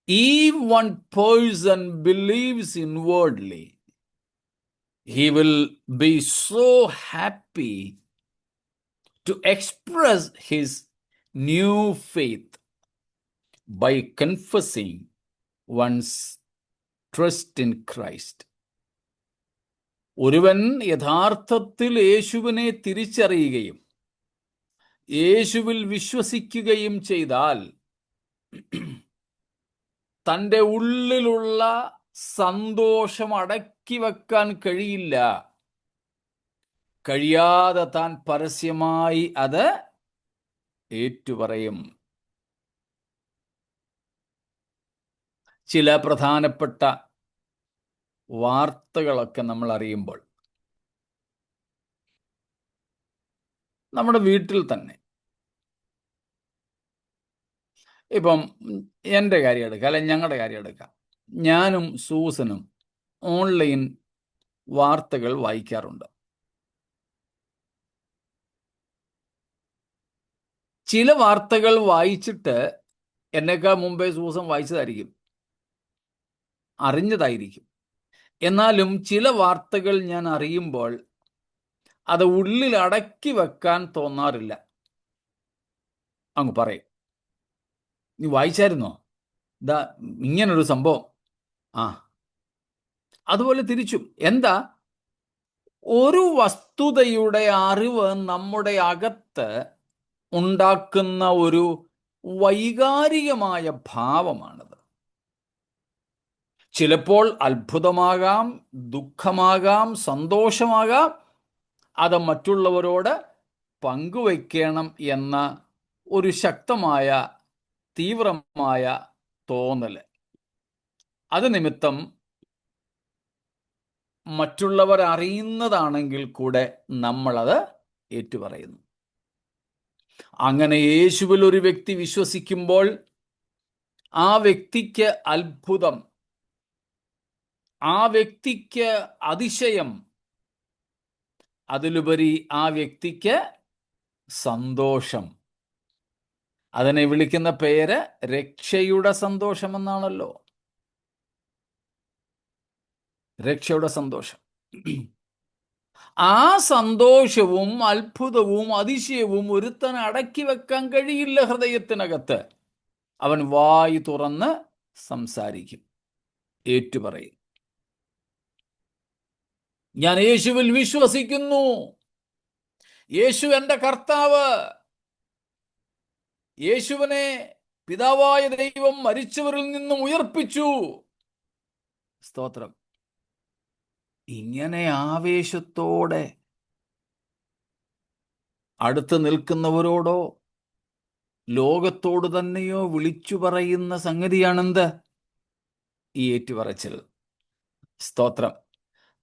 If one person believes inwardly, he will be so happy to express his new faith by confessing one's trust in Christ. ഒരുവൻ യഥാർത്ഥത്തിൽ യേശുവിനെ തിരിച്ചറിയുകയും യേശുവിൽ വിശ്വസിക്കുകയും ചെയ്താൽ തൻ്റെ ഉള്ളിലുള്ള സന്തോഷം അടക്കി വെക്കാൻ കഴിയാതെ താൻ പരസ്യമായി അത് ഏറ്റുപറയും. ചില പ്രധാനപ്പെട്ട വാർത്തകളൊക്കെ നമ്മൾ അറിയുമ്പോൾ, നമ്മുടെ വീട്ടിൽ തന്നെ, ഇപ്പം എൻ്റെ കാര്യം എടുക്കാം, അല്ലെങ്കിൽ ഞങ്ങളുടെ കാര്യം എടുക്കാം. ഞാനും സൂസനും ഓൺലൈൻ വാർത്തകൾ വായിക്കാറുണ്ട്. ചില വാർത്തകൾ വായിച്ചിട്ട് എന്നേക്കാൾ മുമ്പേ സൂസൻ വായിച്ചതായിരിക്കും, അറിഞ്ഞതായിരിക്കും. എന്നാലും ചില വാർത്തകൾ ഞാൻ അറിയുമ്പോൾ അത് ഉള്ളിൽ അടക്കി വെക്കാൻ തോന്നാറില്ല. അങ്ങ് പറയും, നീ വായിച്ചായിരുന്നോ, ഇതാ ഇങ്ങനൊരു സംഭവം. അതുപോലെ തിരിച്ചും. എന്താ, ഒരു വസ്തുതയുടെ അറിവ് നമ്മുടെ അകത്ത് ഉണ്ടാക്കുന്ന ഒരു വൈകാരികമായ ഭാവമാണത്. ചിലപ്പോൾ അത്ഭുതമാകാം, ദുഃഖമാകാം, സന്തോഷമാകാം. അത് മറ്റുള്ളവരോട് പങ്കുവയ്ക്കണം എന്ന ഒരു ശക്തമായ തീവ്രമായ തോന്നൽ. അത് നിമിത്തം മറ്റുള്ളവർ അറിയുന്നതാണെങ്കിൽ കൂടെ നമ്മളത് ഏറ്റുപറയുന്നു. അങ്ങനെ യേശുവിൽ ഒരു വ്യക്തി വിശ്വസിക്കുമ്പോൾ ആ വ്യക്തിക്ക് അത്ഭുതം, ആ വ്യക്തിക്ക് അതിശയം, അതിലുപരി ആ വ്യക്തിക്ക് സന്തോഷം. അതിനെ വിളിക്കുന്ന പേര് രക്ഷയുടെ സന്തോഷം എന്നാണല്ലോ. രക്ഷയുടെ സന്തോഷം. ആ സന്തോഷവും അത്ഭുതവും അതിശയവും ഒരുത്തൻ അടക്കി വെക്കാൻ കഴിയില്ല ഹൃദയത്തിനകത്ത്. അവൻ വായി തുറന്ന് സംസാരിക്കും, ഏറ്റുപറയും. ഞാൻ യേശുവിൽ വിശ്വസിക്കുന്നു, യേശു എൻ്റെ കർത്താവ്, യേശുവിനെ പിതാവായ ദൈവം മരിച്ചവരിൽ നിന്നും ഉയർപ്പിച്ചു, സ്തോത്രം. ഇങ്ങനെ ആവേശത്തോടെ അടുത്ത് നിൽക്കുന്നവരോടോ ലോകത്തോട് തന്നെയോ വിളിച്ചു പറയുന്ന സംഗതിയാണെന്ത്? ഈ ഏറ്റുപറച്ചിൽ. സ്തോത്രം.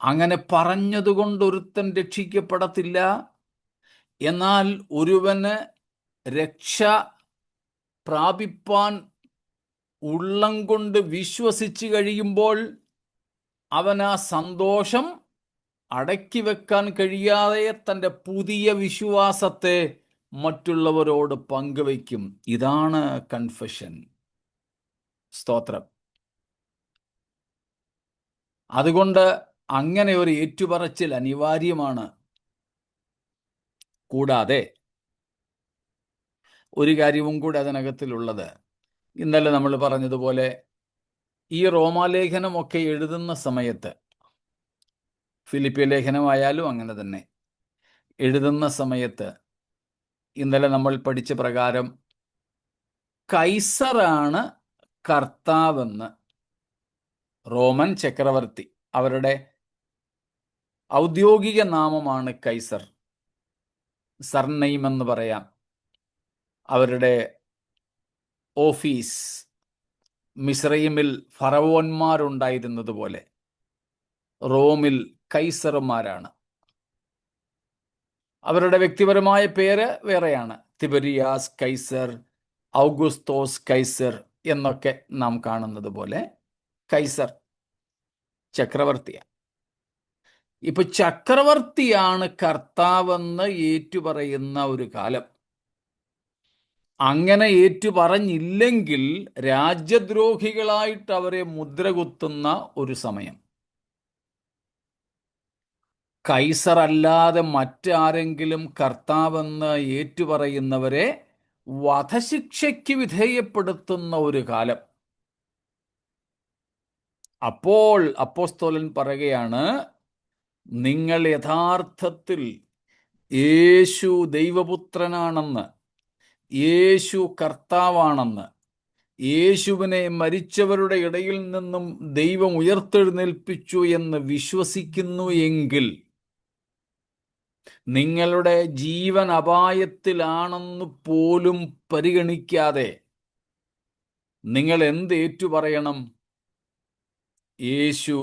അങ്ങനെ പറഞ്ഞതുകൊണ്ട് ഒരുത്തൻ രക്ഷിക്കപ്പെടത്തില്ല. എന്നാൽ ഒരുവന് രക്ഷ പ്രാപിപ്പാൻ ഉള്ളം കൊണ്ട് വിശ്വസിച്ച് കഴിയുമ്പോൾ അവൻ ആ സന്തോഷം അടക്കി വെക്കാൻ കഴിയാതെ തൻ്റെ പുതിയ വിശ്വാസത്തെ മറ്റുള്ളവരോട് പങ്കുവയ്ക്കും. ഇതാണ് കൺഫെഷൻ. സ്തോത്രം. അതുകൊണ്ട് അങ്ങനെ ഒരു ഏറ്റുപറച്ചിൽ അനിവാര്യമാണ്. കൂടാതെ ഒരു കാര്യവും കൂടെ അതിനകത്തിലുള്ളത്, ഇന്നലെ നമ്മൾ പറഞ്ഞതുപോലെ ഈ റോമാലേഖനമൊക്കെ എഴുതുന്ന സമയത്ത്, ഫിലിപ്പിയ ലേഖനമായാലും അങ്ങനെ തന്നെ, എഴുതുന്ന സമയത്ത് ഇന്നലെ നമ്മൾ പഠിച്ച പ്രകാരം കൈസറാണ് കർത്താവെന്ന് റോമൻ ചക്രവർത്തി, അവരുടെ ഔദ്യോഗിക നാമമാണ് കൈസർ, സർനെയിം എന്ന് പറയാം. അവരുടെ ഓഫീസ് മിസ്രൈമിൽ ഫറവോന്മാരുണ്ടായിരുന്നത് പോലെ റോമിൽ കൈസർമാരാണ്. അവരുടെ വ്യക്തിപരമായ പേര് വേറെയാണ്. തിബരിയാസ് കൈസർ, ഔഗുസ്തോസ് കൈസർ എന്നൊക്കെ നാം കാണുന്നത് പോലെ കൈസർ ചക്രവർത്തിയാണ്. ഇപ്പൊ ചക്രവർത്തിയാണ് കർത്താവെന്ന് ഏറ്റുപറയുന്ന ഒരു കാലം. അങ്ങനെ ഏറ്റുപറഞ്ഞില്ലെങ്കിൽ രാജ്യദ്രോഹികളായിട്ട് അവരെ മുദ്രകുത്തുന്ന ഒരു സമയം. കൈസർ അല്ലാതെ മറ്റാരെങ്കിലും കർത്താവെന്ന് ഏറ്റുപറയുന്നവരെ വധശിക്ഷയ്ക്ക് വിധേയപ്പെടുത്തുന്ന ഒരു കാലം. അപ്പോൾ അപ്പോസ്തലൻ പറയുകയാണ്, നിങ്ങൾ യഥാർത്ഥത്തിൽ യേശു ദൈവപുത്രനാണെന്ന്, യേശു കർത്താവാണെന്ന്, യേശുവിനെ മരിച്ചവരുടെ ഇടയിൽ നിന്നും ദൈവം ഉയർത്തെഴുന്നേൽപ്പിച്ചു എന്ന് വിശ്വസിക്കുന്നു എങ്കിൽ നിങ്ങളുടെ ജീവൻ അപായത്തിലാണെന്ന് പോലും പരിഗണിക്കാതെ നിങ്ങൾ എന്ത് ഏറ്റുപറയണം? യേശു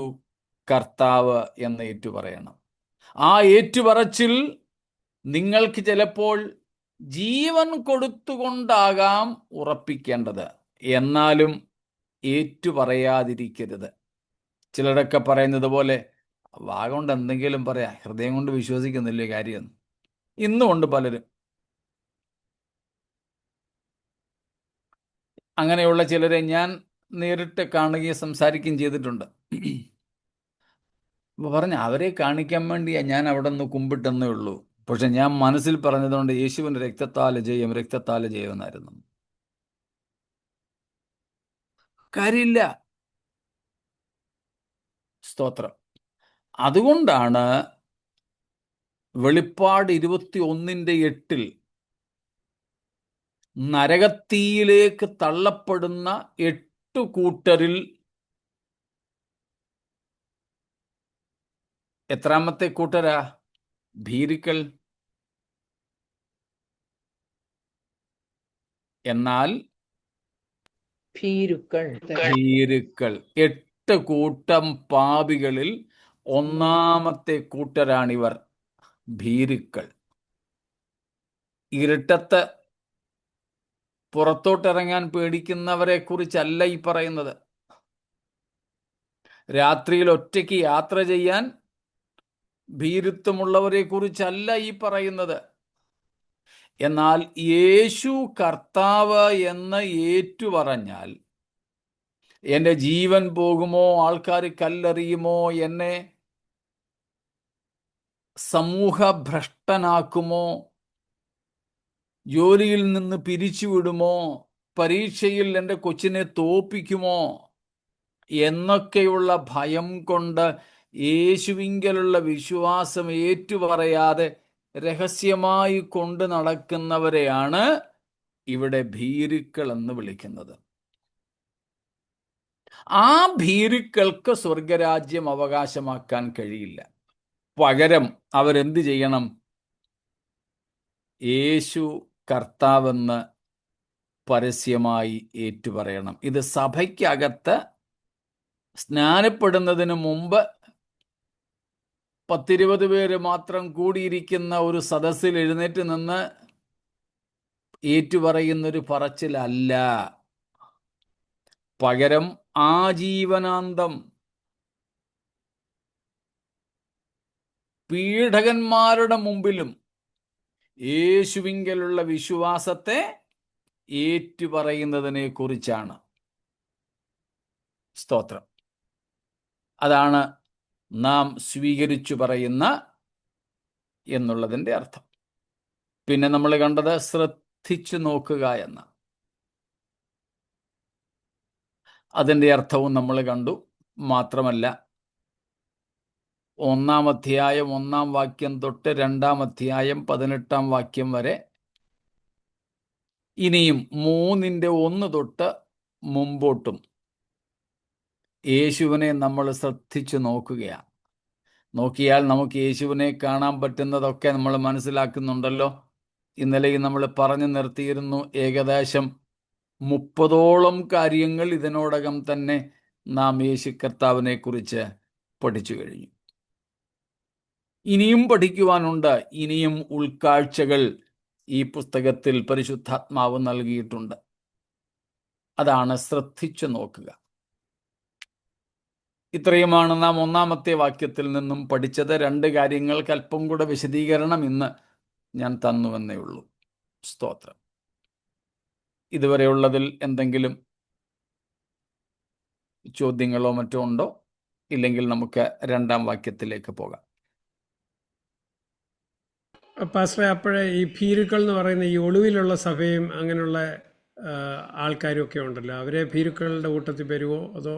കർത്താവ് എന്ന് ഏറ്റുപറയണം. ആ ഏറ്റുപറച്ചിൽ നിങ്ങൾക്ക് ചിലപ്പോൾ ജീവൻ കൊടുത്തുകൊണ്ടാകാം ഉറപ്പിക്കേണ്ടത്, എന്നാലും ഏറ്റുപറയാതിരിക്കരുത്. ചിലരൊക്കെ പറയുന്നത് പോലെ വാ കൊണ്ട് എന്തെങ്കിലും പറയാം, ഹൃദയം കൊണ്ട് വിശ്വസിക്കുന്നില്ലേ കാര്യം. ഇന്നുമുണ്ട് പലരും അങ്ങനെയുള്ള ചിലരെ ഞാൻ നേരിട്ട് കാണുകയും സംസാരിക്കുകയും ചെയ്തിട്ടുണ്ട്. അപ്പോൾ പറഞ്ഞ അവരെ കാണിക്കാൻ വേണ്ടിയാ ഞാൻ അവിടെ നിന്ന് കുമ്പിട്ടെന്നേ ഉള്ളൂ, പക്ഷെ ഞാൻ മനസ്സിൽ പറഞ്ഞതുകൊണ്ട് യേശുവിൻ്റെ രക്തത്താല് ജയം, രക്തത്താല് ജയം എന്നായിരുന്നു. കാര്യമില്ല. സ്തോത്രം. അതുകൊണ്ടാണ് വെളിപ്പാട് 21:8 നരകത്തീയിലേക്ക് തള്ളപ്പെടുന്ന 8 കൂട്ടരിൽ എത്രാമത്തെ കൂട്ടരാ? ഭീരുക്കൾ. എന്നാൽ ഭീരുക്കൾ 8 കൂട്ടം പാപികളിൽ ഒന്നാമത്തെ കൂട്ടരാണിവർ, ഭീരുക്കൾ. ഇരുട്ടത്ത് പുറത്തോട്ടിറങ്ങാൻ പേടിക്കുന്നവരെ കുറിച്ചല്ല ഈ പറയുന്നത്. രാത്രിയിൽ ഒറ്റയ്ക്ക് യാത്ര ചെയ്യാൻ ഭീരുത്വമുള്ളവരെ കുറിച്ചല്ല ഈ പറയുന്നത്. എന്നാൽ യേശു കർത്താവ് എന്ന് ഏറ്റുപറഞ്ഞാൽ എൻ്റെ ജീവൻ പോകുമോ, ആൾക്കാർ കല്ലെറിയുമോ, എന്നെ സമൂഹ ഭ്രഷ്ടനാക്കുമോ, ജോലിയിൽ നിന്ന് പിരിച്ചുവിടുമോ, പരീക്ഷയിൽ എൻ്റെ കൊച്ചിനെ തോൽപ്പിക്കുമോ എന്നൊക്കെയുള്ള ഭയം കൊണ്ട് യേശുവിങ്കലുള്ള വിശ്വാസം ഏറ്റുപറയാതെ രഹസ്യമായി കൊണ്ട് നടക്കുന്നവരെയാണ് ഇവിടെ ഭീരുക്കൾ എന്ന് വിളിക്കുന്നത്. ആ ഭീരുക്കൾക്ക് സ്വർഗരാജ്യം അവകാശമാക്കാൻ കഴിയില്ല. പകരം അവരെന്ത് ചെയ്യണം? യേശു കർത്താവെന്ന് പരസ്യമായി ഏറ്റുപറയണം. ഇത് സഭയ്ക്കകത്ത് സ്നാനപ്പെടുന്നതിന് മുമ്പ് 10-20 പേര് മാത്രം കൂടിയിരിക്കുന്ന ഒരു സദസ്സിൽ എഴുന്നേറ്റ് നിന്ന് ഏറ്റുപറയുന്നൊരു പറച്ചിലല്ല. പകരം ആജീവനാന്തം പീഡകന്മാരുടെ മുമ്പിലും യേശുവിങ്കലുള്ള വിശ്വാസത്തെ ഏറ്റുപറയുന്നതിനെ കുറിച്ചാണ്. സ്തോത്രം. അതാണ് നാം സ്വീകരിച്ചു പറയുന്ന എന്നുള്ളതിൻ്റെ അർത്ഥം. പിന്നെ നമ്മൾ കണ്ടത് ശ്രദ്ധിച്ചു നോക്കുക എന്ന അതിൻ്റെ അർത്ഥവും നമ്മൾ കണ്ടു. മാത്രമല്ല 1-ാം അധ്യായം 1-ാം വാക്യം തൊട്ട് 2-ാം അധ്യായം 18-ാം വാക്യം വരെ ഇനിയും 3:1 തൊട്ട് മുമ്പോട്ടും യേശുവിനെ നമ്മൾ ശ്രദ്ധിച്ചു നോക്കുകയാണ്. നോക്കിയാൽ നമുക്ക് യേശുവിനെ കാണാൻ പറ്റുന്നതൊക്കെ നമ്മൾ മനസ്സിലാക്കുന്നുണ്ടല്ലോ. ഇന്നലെയും നമ്മൾ പറഞ്ഞു നിർത്തിയിരുന്നു, ഏകദേശം 30ഓളം കാര്യങ്ങൾ ഇതിനോടകം തന്നെ നാം യേശു കർത്താവിനെ കുറിച്ച് പഠിച്ചു കഴിഞ്ഞു. ഇനിയും പഠിക്കുവാനുണ്ട്. ഇനിയും ഉൾക്കാഴ്ചകൾ ഈ പുസ്തകത്തിൽ പരിശുദ്ധാത്മാവ് നൽകിയിട്ടുണ്ട്. അതാണ് ശ്രദ്ധിച്ചു നോക്കുക. ഇത്രയുമാണ് നാം 1-ാമത്തെ വാക്യത്തിൽ നിന്നും പഠിച്ചത്. 2 കാര്യങ്ങൾക്ക് അല്പം കൂടെ വിശദീകരണം ഇന്ന് ഞാൻ തന്നുവെന്നേ ഉള്ളൂ. സ്തോത്രം. ഇതുവരെയുള്ളതിൽ എന്തെങ്കിലും ചോദ്യങ്ങളോ മറ്റോ ഉണ്ടോ? ഇല്ലെങ്കിൽ നമുക്ക് 2-ാം വാക്യത്തിലേക്ക് പോകാം. പാസ്റ്ററെ, അപ്പോഴേ ഈ ഭീരുക്കൾ എന്ന് പറയുന്ന ഈ ഒളിവിലുള്ള സഭയും അങ്ങനെയുള്ള ആൾക്കാരും ഒക്കെ ഉണ്ടല്ലോ, അവരെ ഭീരുക്കളുടെ കൂട്ടത്തിൽ വരുമോ അതോ?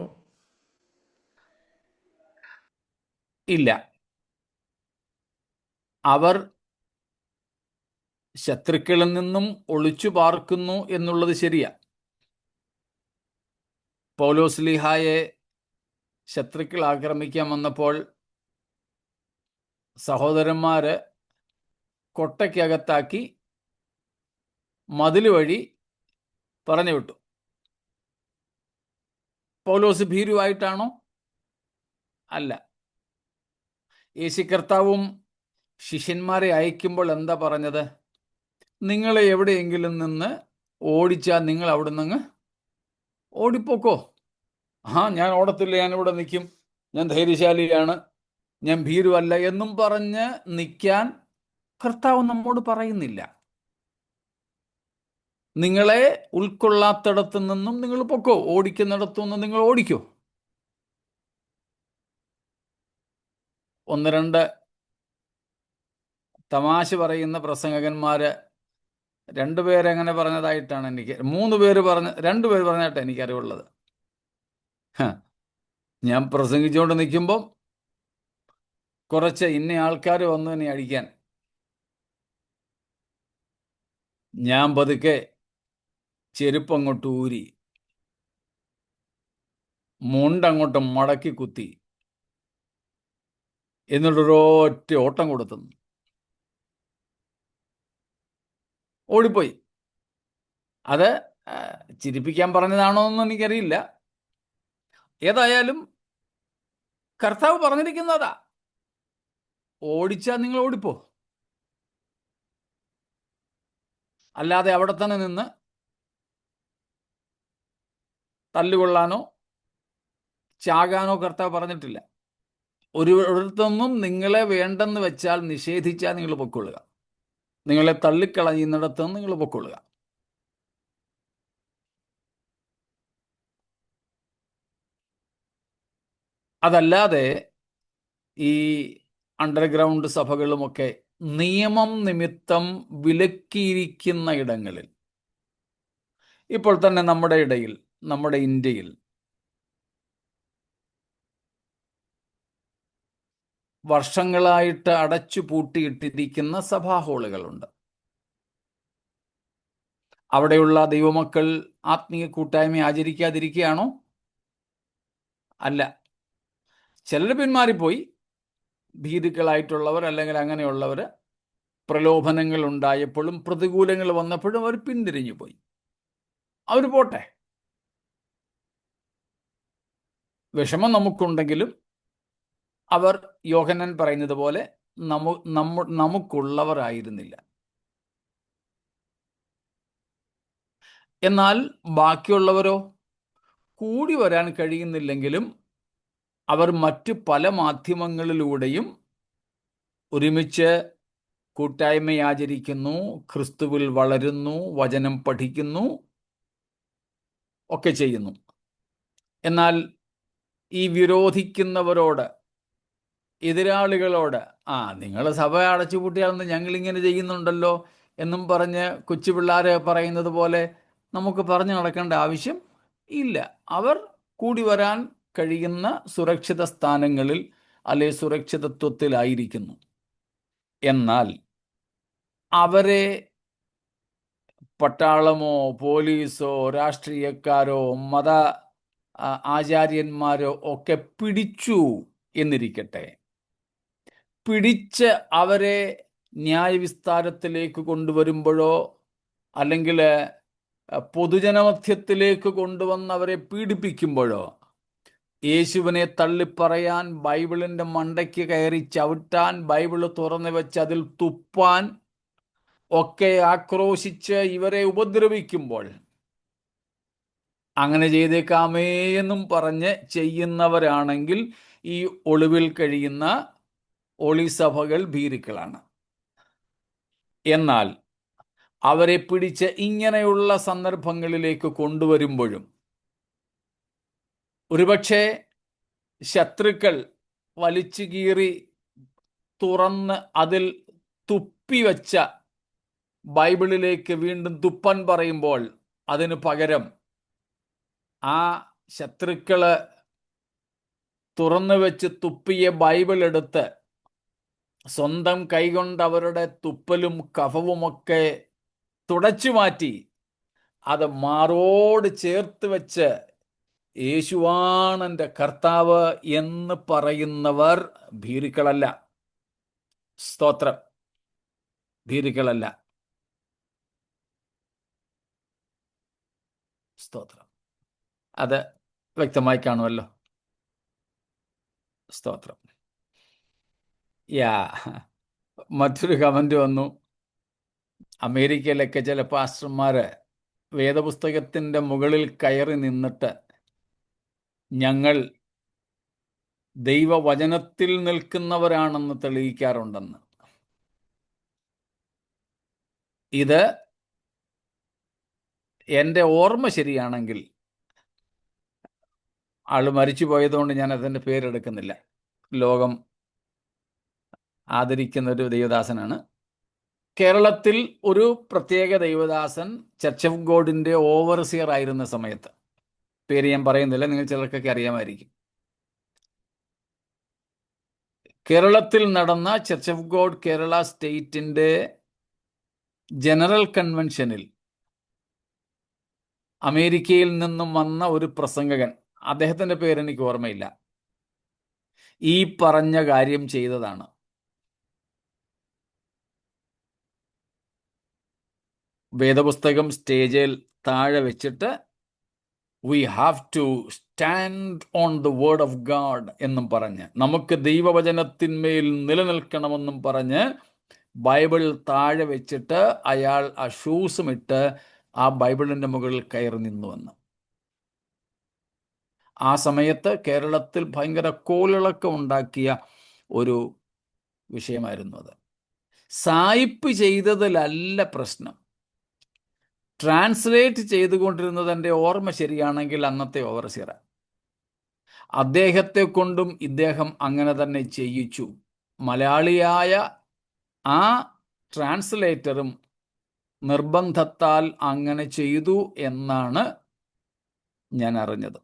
ഇല്ല, അവർ ശത്രുക്കളിൽ നിന്നും ഒളിച്ചു പാർക്കുന്നു എന്നുള്ളത് ശരിയാ. പൗലോസ്ലീഹായെ ശത്രുക്കൾ ആക്രമിക്കാൻ വന്നപ്പോൾ സഹോദരന്മാര് കൊട്ടയ്ക്കകത്താക്കി മതിൽ വഴി പറഞ്ഞു വിട്ടു. പൗലോസ് ഭീരുവായിട്ടാണോ? അല്ല. യേശു കർത്താവും ശിഷ്യന്മാരെ അയക്കുമ്പോൾ എന്താ പറഞ്ഞത്? നിങ്ങളെ എവിടെയെങ്കിലും നിന്ന് ഓടിച്ചാൽ നിങ്ങൾ അവിടെ നിന്ന് ഓടിപ്പോക്കോ. ഞാൻ ഓടത്തില്ല, ഞാൻ ഇവിടെ നിൽക്കും, ഞാൻ ധൈര്യശാലിയാണ്, ഞാൻ ഭീരുവല്ല എന്നും പറഞ്ഞ് നിൽക്കാൻ കർത്താവ് നമ്മോട് പറയുന്നില്ല. നിങ്ങളെ ഉൾക്കൊള്ളാത്തിടത്തു നിന്നും നിങ്ങൾ പൊക്കോ, ഓടിക്കുന്നിടത്തു നിന്ന് നിങ്ങൾ ഓടിക്കോ. 1-2 തമാശ പറയുന്ന പ്രസംഗകന്മാര് 2 പേരെങ്ങനെ പറഞ്ഞതായിട്ടാണ് 2 പേര് പറഞ്ഞായിട്ടാണ് എനിക്കറിവുള്ളത്. ഞാൻ പ്രസംഗിച്ചുകൊണ്ട് നിൽക്കുമ്പോൾ കുറച്ച് ഇന്ന ആൾക്കാർ വന്നു എന്നെ അടിക്കാൻ. ഞാൻ പതുക്കെ ചെരുപ്പങ്ങോട്ട് ഊരി മുണ്ടങ്ങോട്ട് മടക്കി കുത്തി, എന്നിട്ടൊരൊറ്റ ഓട്ടം കൊടുത്തു, ഓടിപ്പോയി. അത് ചിരിപ്പിക്കാൻ പറഞ്ഞതാണോ എന്ന് എനിക്കറിയില്ല. ഏതായാലും കർത്താവ് പറഞ്ഞിരിക്കുന്നതാ, ഓടിച്ചാൽ നിങ്ങൾ ഓടിപ്പോ. അല്ലാതെ അവിടെ തന്നെ നിന്ന് തല്ലുകൊള്ളാനോ ചാകാനോ കർത്താവ് പറഞ്ഞിട്ടില്ല. ഒരിടത്തൊന്നും നിങ്ങളെ വേണ്ടെന്ന് വെച്ചാൽ, നിഷേധിച്ചാൽ നിങ്ങൾ പൊക്കൊള്ളുക. നിങ്ങളെ തള്ളിക്കളയുന്നിടത്തുനിന്ന് നിങ്ങൾ പൊക്കൊള്ളുക. അതല്ലാതെ ഈ അണ്ടർഗ്രൗണ്ട് സഭകളുമൊക്കെ നിയമം നിമിത്തം വിലക്കിയിരിക്കുന്ന ഇടങ്ങളിൽ, ഇപ്പോൾ തന്നെ നമ്മുടെ ഇടയിൽ, നമ്മുടെ ഇന്ത്യയിൽ വർഷങ്ങളായിട്ട് അടച്ചു പൂട്ടിയിട്ടിരിക്കുന്ന സഭാ ഹാളുകളുണ്ട്. അവിടെയുള്ള ദൈവമക്കൾ ആത്മീയ കൂട്ടായ്മ ആചരിക്കാതിരിക്കുകയാണോ? അല്ല. ചിലർ പിന്മാറിപ്പോയി. ഭീരുക്കളായിട്ടുള്ളവർ അല്ലെങ്കിൽ അങ്ങനെയുള്ളവർ പ്രലോഭനങ്ങൾ ഉണ്ടായപ്പോഴും പ്രതികൂലങ്ങൾ വന്നപ്പോഴും അവർ പിന്തിരിഞ്ഞു പോയി. അവർ പോട്ടെ. വിഷമം നമുക്കുണ്ടെങ്കിലും അവർ യോഹന്നാൻ പറയുന്നത് പോലെ നമുക്കുള്ളവരായിരുന്നില്ല. എന്നാൽ ബാക്കിയുള്ളവരോ കൂടി വരാൻ കഴിയുന്നില്ലെങ്കിലും അവർ മറ്റ് പല മാധ്യമങ്ങളിലൂടെയും ഒരുമിച്ച് കൂട്ടായ്മ ആചരിക്കുന്നു, ക്രിസ്തുവിൽ വളരുന്നു, വചനം പഠിക്കുന്നു, ഒക്കെ ചെയ്യുന്നു. എന്നാൽ ഈ വിരോധിക്കുന്നവരോട്, എതിരാളികളോട്, നിങ്ങൾ സഭ അടച്ചുപൂട്ടിയാണെന്ന് ഞങ്ങളിങ്ങനെ ചെയ്യുന്നുണ്ടല്ലോ എന്നും പറഞ്ഞ് കൊച്ചു പിള്ളേർ പറയുന്നത് പോലെ നമുക്ക് പറഞ്ഞു നടക്കേണ്ട ആവശ്യം ഇല്ല. അവർ കൂടി വരാൻ കഴിയുന്ന സുരക്ഷിത സ്ഥാനങ്ങളിൽ അല്ലെ സുരക്ഷിതത്വത്തിലായിരിക്കുന്നു. എന്നാൽ അവരെ പട്ടാളമോ പോലീസോ രാഷ്ട്രീയക്കാരോ മത ആചാര്യന്മാരോ ഒക്കെ പിടിച്ചു എന്നിരിക്കട്ടെ. പിടിച്ച് അവരെ ന്യായവിസ്താരത്തിലേക്ക് കൊണ്ടുവരുമ്പോഴോ അല്ലെങ്കിൽ പൊതുജനമധ്യത്തിലേക്ക് കൊണ്ടുവന്ന് അവരെ പീഡിപ്പിക്കുമ്പോഴോ യേശുവിനെ തള്ളിപ്പറയാൻ, ബൈബിളിൻ്റെ മണ്ടയ്ക്ക് കയറി ചവിട്ടാൻ, ബൈബിള് തുറന്നു വെച്ച് അതിൽ തുപ്പാൻ ഒക്കെ ആക്രോശിച്ച് ഇവരെ ഉപദ്രവിക്കുമ്പോൾ അങ്ങനെ ചെയ്തേക്കാമേ എന്നും പറഞ്ഞ് ചെയ്യുന്നവരാണെങ്കിൽ ഈ ഒളിവിൽ കഴിയുന്ന ഒളിസഭകൾ ഭീരുക്കളാണ്. എന്നാൽ അവരെ പിടിച്ച് ഇങ്ങനെയുള്ള സന്ദർഭങ്ങളിലേക്ക് കൊണ്ടുവരുമ്പോഴും ഒരുപക്ഷെ ശത്രുക്കൾ വലിച്ചു കീറി തുറന്ന് അതിൽ തുപ്പിവെച്ച ബൈബിളിലേക്ക് വീണ്ടും തുപ്പൻ പറയുമ്പോൾ അതിനു പകരം ആ ശത്രുക്കള് തുറന്നു വെച്ച് തുപ്പിയ ബൈബിൾ എടുത്ത് സ്വന്തം കൈകൊണ്ട് അവരുടെ തുപ്പലും കഫവുമൊക്കെ തുടച്ചു മാറ്റി അത് മാറോട് ചേർത്ത് വെച്ച് യേശുവാണ് എൻ്റെ കർത്താവ് എന്ന് പറയുന്നവർ ഭീരുക്കളല്ല. സ്തോത്രം, ഭീരുക്കളല്ല. സ്തോത്രം. അത് വ്യക്തമായി കാണുമല്ലോ. സ്തോത്രം. മറ്റൊരു കമന്റ് വന്നു. അമേരിക്കയിലൊക്കെ ചില പാസ്റ്റർമാര് വേദപുസ്തകത്തിൻ്റെ മുകളിൽ കയറി നിന്നിട്ട് ഞങ്ങൾ ദൈവവചനത്തിൽ നിൽക്കുന്നവരാണെന്ന് തെളിയിക്കാറുണ്ടെന്ന്. ഇത് എൻ്റെ ഓർമ്മ ശരിയാണെങ്കിൽ, ആള് മരിച്ചു പോയതുകൊണ്ട് ഞാൻ അതിൻ്റെ പേരെടുക്കുന്നില്ല, ലോകം ആദരിക്കുന്ന ഒരു ദൈവദാസനാണ്. കേരളത്തിൽ ഒരു പ്രത്യേക ദൈവദാസൻ ചർച്ച് ഓഫ് ഗോഡിൻ്റെ ഓവർസിയർ ആയിരുന്ന സമയത്ത്, പേര് ഞാൻ പറയുന്നില്ല, നിങ്ങൾ ചിലർക്കൊക്കെ അറിയാമായിരിക്കും, കേരളത്തിൽ നടന്ന ചർച്ച് ഓഫ് ഗോഡ് കേരള സ്റ്റേറ്റിൻ്റെ ജനറൽ കൺവെൻഷനിൽ അമേരിക്കയിൽ നിന്നും വന്ന ഒരു പ്രസംഗകൻ, അദ്ദേഹത്തിൻ്റെ പേരെനിക്ക് ഓർമ്മയില്ല, ഈ പറഞ്ഞ കാര്യം ചെയ്തതാണ്. വേദപുസ്തകം സ്റ്റേജിൽ താഴെ വെച്ചിട്ട് we have to stand on the word of God എന്നും പറഞ്ഞ്, നമുക്ക് ദൈവവചനത്തിന്മേൽ നിലനിൽക്കണമെന്നും പറഞ്ഞ് ബൈബിൾ താഴെ വെച്ചിട്ട് അയാൾ ആ ഷൂസും ഇട്ട് ആ ബൈബിളിൻ്റെ മുകളിൽ കയറി നിന്നുവെന്ന്. ആ സമയത്ത് കേരളത്തിൽ ഭയങ്കര കോളിളക്കം ഉണ്ടാക്കിയ ഒരു വിഷയമായിരുന്നു അത്. സായിപ്പ് ചെയ്തതിലല്ല പ്രശ്നം, ട്രാൻസ്ലേറ്റ് ചെയ്തുകൊണ്ടിരുന്നത്, എൻ്റെ ഓർമ്മ ശരിയാണെങ്കിൽ അന്നത്തെ ഓവർസിയർ, അദ്ദേഹത്തെ കൊണ്ടും ഇദ്ദേഹം അങ്ങനെ തന്നെ ചെയ്യിച്ചു. മലയാളിയായ ആ ട്രാൻസ്ലേറ്ററും നിർബന്ധത്താൽ അങ്ങനെ ചെയ്തു എന്നാണ് ഞാൻ അറിഞ്ഞത്.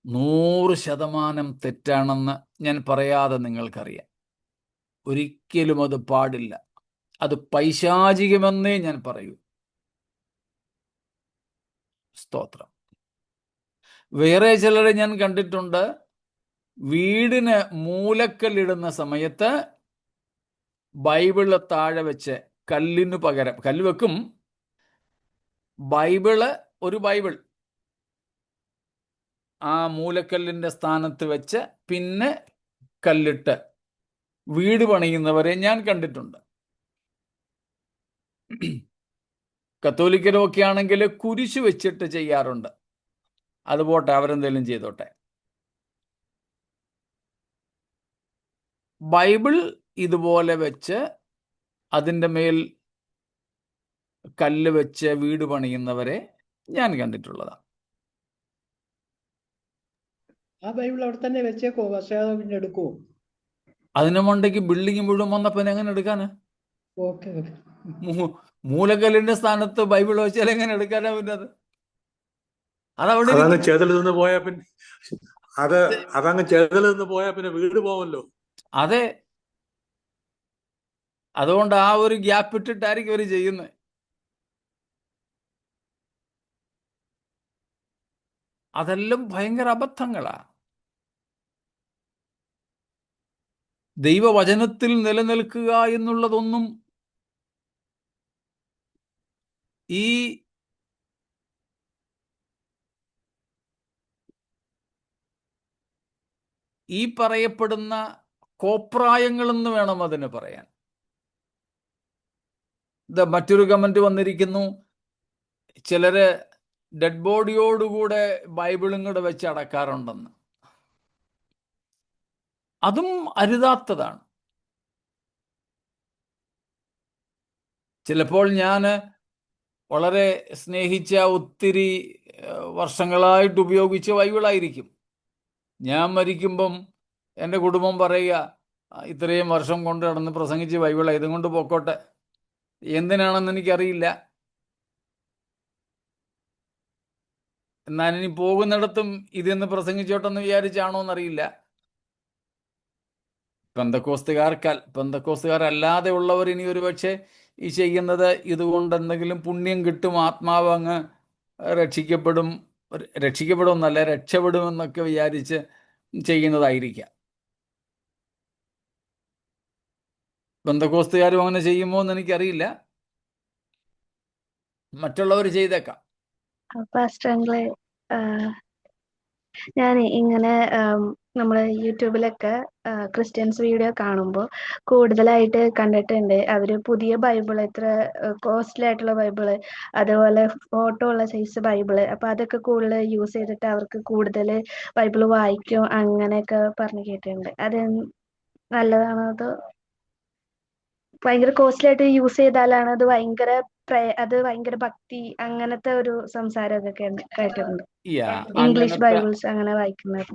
100% തെറ്റാണെന്ന് ഞാൻ പറയാതെ നിങ്ങൾക്കറിയാം. ഒരിക്കലും അത് പാടില്ല. അത് പൈശാചികമെന്നേ ഞാൻ പറയൂ. സ്തോത്രം. വേറെ ചിലരെ ഞാൻ കണ്ടിട്ടുണ്ട്, വീടിന് മൂലക്കല്ലിടുന്ന സമയത്ത് ബൈബിള് താഴെ വെച്ച് കല്ലിനു പകരം, കല്ല് വെക്കും, ബൈബിള്, ഒരു ബൈബിൾ ആ മൂലക്കല്ലിൻ്റെ സ്ഥാനത്ത് വെച്ച് പിന്നെ കല്ലിട്ട് വീട് പണിയുന്നവരെ ഞാൻ കണ്ടിട്ടുണ്ട്. കത്തോലിക്കരൊക്കെ ആണെങ്കിൽ കുരിശ് വെച്ചിട്ട് ചെയ്യാറുണ്ട്. അതുപോട്ടെ, അവരെന്തെങ്കിലും ചെയ്തോട്ടെ. ബൈബിൾ ഇതുപോലെ വെച്ച് അതിൻ്റെ മേൽ കല്ല് വെച്ച് വീട് പണിയുന്നവരെ ഞാൻ കണ്ടിട്ടുള്ളതാണ്. ആ ബൈബിൾ അവിടെ തന്നെ വെച്ചേക്കോ, പക്ഷേ അത് പിന്നെ എടുക്കുവോ? അതിനു മണ്ടയ്ക്ക് ബിൽഡിംഗ് മുഴുവൻ വന്നപ്പോ എങ്ങനെ എടുക്കാന്? ഓക്കെ. മൂലക്കല്ലിന്റെ സ്ഥാനത്ത് ബൈബിൾ വെച്ചാൽ എങ്ങനെ എടുക്കാനാ? പിന്നെ അതവിടെ അതങ്ങ് ചെതൽ നിന്ന് പോയാ പിന്നെ അതങ്ങ് ചെതൽ നിന്ന് പോയാ പിന്നെ വീട് പോവല്ലോ. അതെ, അതുകൊണ്ട് ആ ഒരു ഗ്യാപ്പ് ഇട്ടിട്ടായിരിക്കും അവർ ചെയ്യുന്നത്. അതെല്ലാം ഭയങ്കര അബദ്ധങ്ങളാ. ദൈവവചനത്തിൽ നിലനിൽക്കുക എന്നുള്ളതൊന്നും ഈ പറയപ്പെടുന്ന കോപ്രായങ്ങളെന്ന് വേണം അതിന് പറയാൻ. മറ്റൊരു കമന്റ് വന്നിരിക്കുന്നു, ചിലര് ഡെഡ് ബോഡിയോടുകൂടെ ബൈബിളും കൂടെ വെച്ച് അടക്കാറുണ്ടെന്ന്. അതും അരുതാത്തതാണ്. ചിലപ്പോൾ ഞാൻ വളരെ സ്നേഹിച്ച ഒത്തിരി വർഷങ്ങളായിട്ട് ഉപയോഗിച്ച ബൈബിളായിരിക്കും. ഞാൻ മരിക്കുമ്പം എൻ്റെ കുടുംബം പറയുക, ഇത്രയും വർഷം കൊണ്ട് നടന്ന് പ്രസംഗിച്ച് ബൈബിളാ, ഇതും കൊണ്ട് പൊക്കോട്ടെ. എന്തിനാണെന്ന് എനിക്കറിയില്ല. എന്നാൽ ഇനി പോകുന്നിടത്തും ഇതെന്ന് പ്രസംഗിച്ചോട്ടെന്ന് വിചാരിച്ചാണോ എന്നറിയില്ല. പെന്തക്കോസ്തുകാരല്ലാതെ ഉള്ളവർ ഇനി ഒരു പക്ഷേ ഈ ചെയ്യുന്നത് ഇതുകൊണ്ട് എന്തെങ്കിലും പുണ്യം കിട്ടും, ആത്മാവ് അങ്ങ് രക്ഷിക്കപ്പെടുമെന്നല്ല, രക്ഷപ്പെടുമെന്നൊക്കെ വിചാരിച്ച് ചെയ്യുന്നതായിരിക്കാം. പെന്തക്കോസ്തുകാരും അങ്ങനെ ചെയ്യുമോ എന്ന് എനിക്കറിയില്ല. മറ്റുള്ളവർ ചെയ്തേക്കാം. പാസ്റ്ററങ്ങളെ, ഞാൻ ഇങ്ങനെ നമ്മൾ യൂട്യൂബിലൊക്കെ ക്രിസ്ത്യൻസ് വീഡിയോ കാണുമ്പോൾ കൂടുതലായിട്ട് കണ്ടിട്ടുണ്ട് അവർ പുതിയ ബൈബിൾ, ഇത്ര കോസ്റ്റ്ലി ആയിട്ടുള്ള ബൈബിള്, അതുപോലെ ഫോട്ടോ ഉള്ള സൈസ് ബൈബിള്, അപ്പോൾ അതൊക്കെ കൂടുതൽ യൂസ് ചെയ്തിട്ട് അവർക്ക് കൂടുതൽ ബൈബിൾ വായിക്കും അങ്ങനെയൊക്കെ പറഞ്ഞു കേട്ടിട്ടുണ്ട്. അത് നല്ലതാണോ? അതോ ഭയങ്കര കോസ്റ്റ്ലി ആയിട്ട് യൂസ് ചെയ്താലാണ് അത് ഭയങ്കര ഭക്തി അങ്ങനത്തെ ഒരു സംസാരമൊക്കെ കേട്ടിട്ടുണ്ട്. ഇംഗ്ലീഷ് ബൈബിൾസ് അങ്ങനെ വായിക്കുന്നത്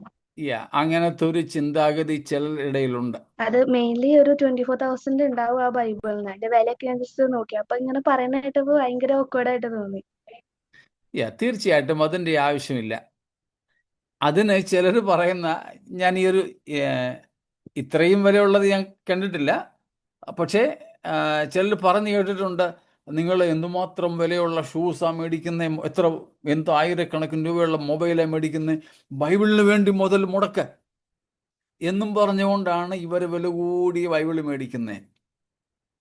അങ്ങനത്തെ ഒരു ചിന്താഗതി ചിലരിടയിലുണ്ട്. അത് മെയിൻലി ഒരു 24,000 ഉണ്ടാവും ആ ബൈബിളിന്. അതിന്റെ വിലയൊക്കെ ഞാൻ ജസ്റ്റ് നോക്കി, അപ്പൊ ഇങ്ങനെ പറയുന്ന കേട്ടപ്പോ ഭയങ്കര ഓക്വേർഡായിട്ട് തോന്നി. തീർച്ചയായിട്ടും അതിൻ്റെ ആവശ്യമില്ല. അതിന് ചിലർ പറയുന്ന, ഞാൻ ഈ ഒരു ഇത്രയും വിലയുള്ളത് ഞാൻ കണ്ടിട്ടില്ല, പക്ഷേ ചിലർ പറഞ്ഞു കേട്ടിട്ടുണ്ട്, നിങ്ങൾ എന്തുമാത്രം വിലയുള്ള ഷൂസാണ് മേടിക്കുന്നത്, ആയിരക്കണക്കിന് രൂപയുള്ള മൊബൈലാണ് മേടിക്കുന്നത്, ബൈബിളിന് വേണ്ടി മുതൽ മുടക്ക് എന്നും പറഞ്ഞുകൊണ്ടാണ് ഇവർ വില കൂടിയ ബൈബിൾ മേടിക്കുന്നത്.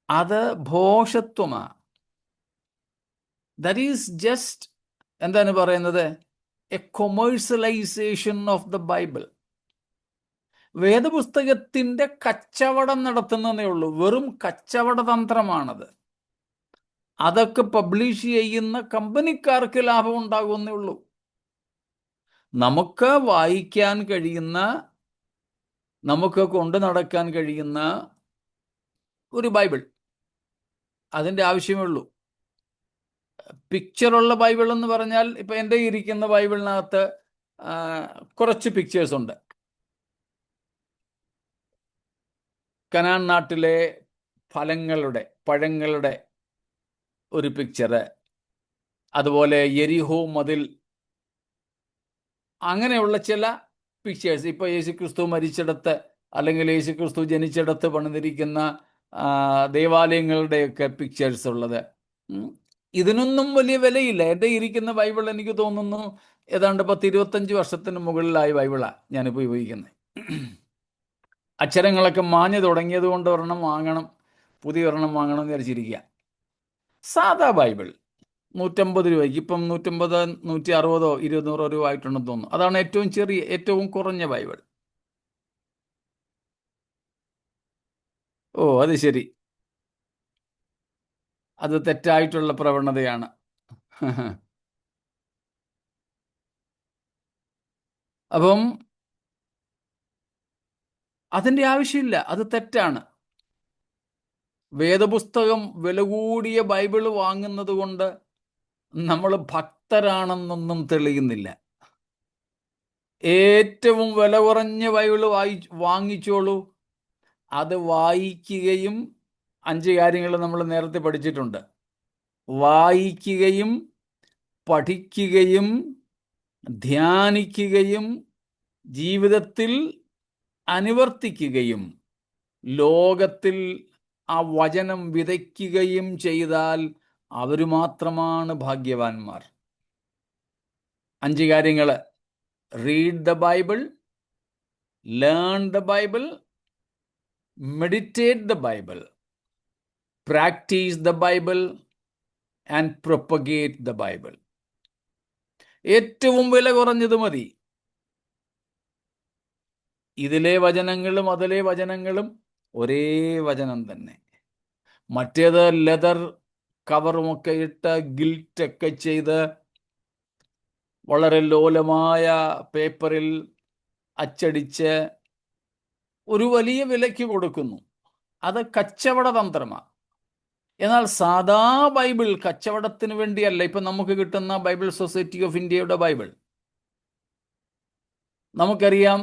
അത് ഭോഷത്വമാണ്. ദാറ്റ് ഈസ് ജസ്റ്റ്, എന്താണ് പറയുന്നത്, a commercialisation of the Bible. വേദപുസ്തകത്തിൻ്റെ കച്ചവടം നടത്തുന്നതേ ഉള്ളൂ. വെറും കച്ചവട തന്ത്രമാണത്. അതൊക്കെ പബ്ലിഷ് ചെയ്യുന്ന കമ്പനിക്കാർക്ക് ലാഭം ഉണ്ടാകുന്നേ ഉള്ളൂ. നമുക്ക് വായിക്കാൻ കഴിയുന്ന, നമുക്ക് കൊണ്ടു നടക്കാൻ കഴിയുന്ന ഒരു ബൈബിൾ, അതിൻ്റെ ആവശ്യമേ ഉള്ളൂ. പിക്ചറുള്ള ബൈബിൾ എന്ന് പറഞ്ഞാൽ, ഇപ്പം എൻ്റെ ഇരിക്കുന്ന ബൈബിളിനകത്ത് കുറച്ച് പിക്ചേഴ്സ് ഉണ്ട്. കനാൻ നാട്ടിലെ പഴങ്ങളുടെ ഒരു പിക്ചറ്, അതുപോലെ യെരിഹോ മതിൽ, അങ്ങനെയുള്ള ചില പിക്ചേഴ്സ്. ഇപ്പോൾ യേശുക്രിസ്തു മരിച്ചിടത്ത് അല്ലെങ്കിൽ യേശുക്രിസ്തു ജനിച്ചിടത്ത് പണിതിരിക്കുന്ന ദേവാലയങ്ങളുടെയൊക്കെ പിക്ചേഴ്സ് ഉള്ളത്. ഇതിനൊന്നും വലിയ വിലയില്ല. എൻ്റെ ഇരിക്കുന്ന ബൈബിൾ എനിക്ക് തോന്നുന്നു ഏതാണ്ട് 10-25 വർഷത്തിന് മുകളിലായി ബൈബിളാണ് ഞാനിപ്പോൾ ഉപയോഗിക്കുന്നത്. അക്ഷരങ്ങളൊക്കെ മാഞ്ഞു തുടങ്ങിയത് കൊണ്ട് പുതിയ ഒരെണ്ണം വാങ്ങണം എന്ന് വിചാരിച്ചിരിക്കുക. സാധാ ബൈബിൾ 150 രൂപയ്ക്ക്, ഇപ്പം 150, 160, 200 രൂപ ആയിട്ടുണ്ടെന്ന് തോന്നുന്നു. അതാണ് ഏറ്റവും കുറഞ്ഞ ബൈബിൾ. ഓ, അത് ശരി, അത് തെറ്റായിട്ടുള്ള പ്രവണതയാണ്. അപ്പം അതിൻ്റെ ആവശ്യമില്ല, അത് തെറ്റാണ്. വേദപുസ്തകം വില കൂടിയ ബൈബിള് വാങ്ങുന്നത് കൊണ്ട് നമ്മൾ ഭക്തരാണെന്നൊന്നും തെളിയുന്നില്ല. ഏറ്റവും വില കുറഞ്ഞ ബൈബിള് വാങ്ങിച്ചോളൂ. അത് വായിക്കുകയും, 5 കാര്യങ്ങൾ നമ്മൾ നേരത്തെ പഠിച്ചിട്ടുണ്ട്. വായിക്കുകയും പഠിക്കുകയും ധ്യാനിക്കുകയും ജീവിതത്തിൽ അനുവർത്തിക്കുകയും ലോകത്തിൽ ആ വചനം വിതയ്ക്കുകയും ചെയ്താൽ അവർ മാത്രമാണ് ഭാഗ്യവാന്മാർ. 5 കാര്യങ്ങൾ: read the Bible, learn the Bible, meditate the Bible, practice the Bible and propagate the Bible. ഏറ്റവും വില കുറഞ്ഞത് മതി. ഇതിലെ വചനങ്ങളും അതിലെ വചനങ്ങളും ഒരേ വചനം തന്നെ. മറ്റേത് ലെതർ കവറുമൊക്കെ ഇട്ട് ഗിൽറ്റൊക്കെ ചെയ്ത് വളരെ ലോലമായ പേപ്പറിൽ അച്ചടിച്ച് ഒരു വലിയ വിലയ്ക്ക് കൊടുക്കുന്നു. അത് കച്ചവട തന്ത്രമാണ്. എന്നാൽ സാധാ ബൈബിൾ കച്ചവടത്തിന് വേണ്ടിയല്ല. ഇപ്പം നമുക്ക് കിട്ടുന്ന ബൈബിൾ സൊസൈറ്റി ഓഫ് ഇന്ത്യയുടെ ബൈബിൾ നമുക്കറിയാം.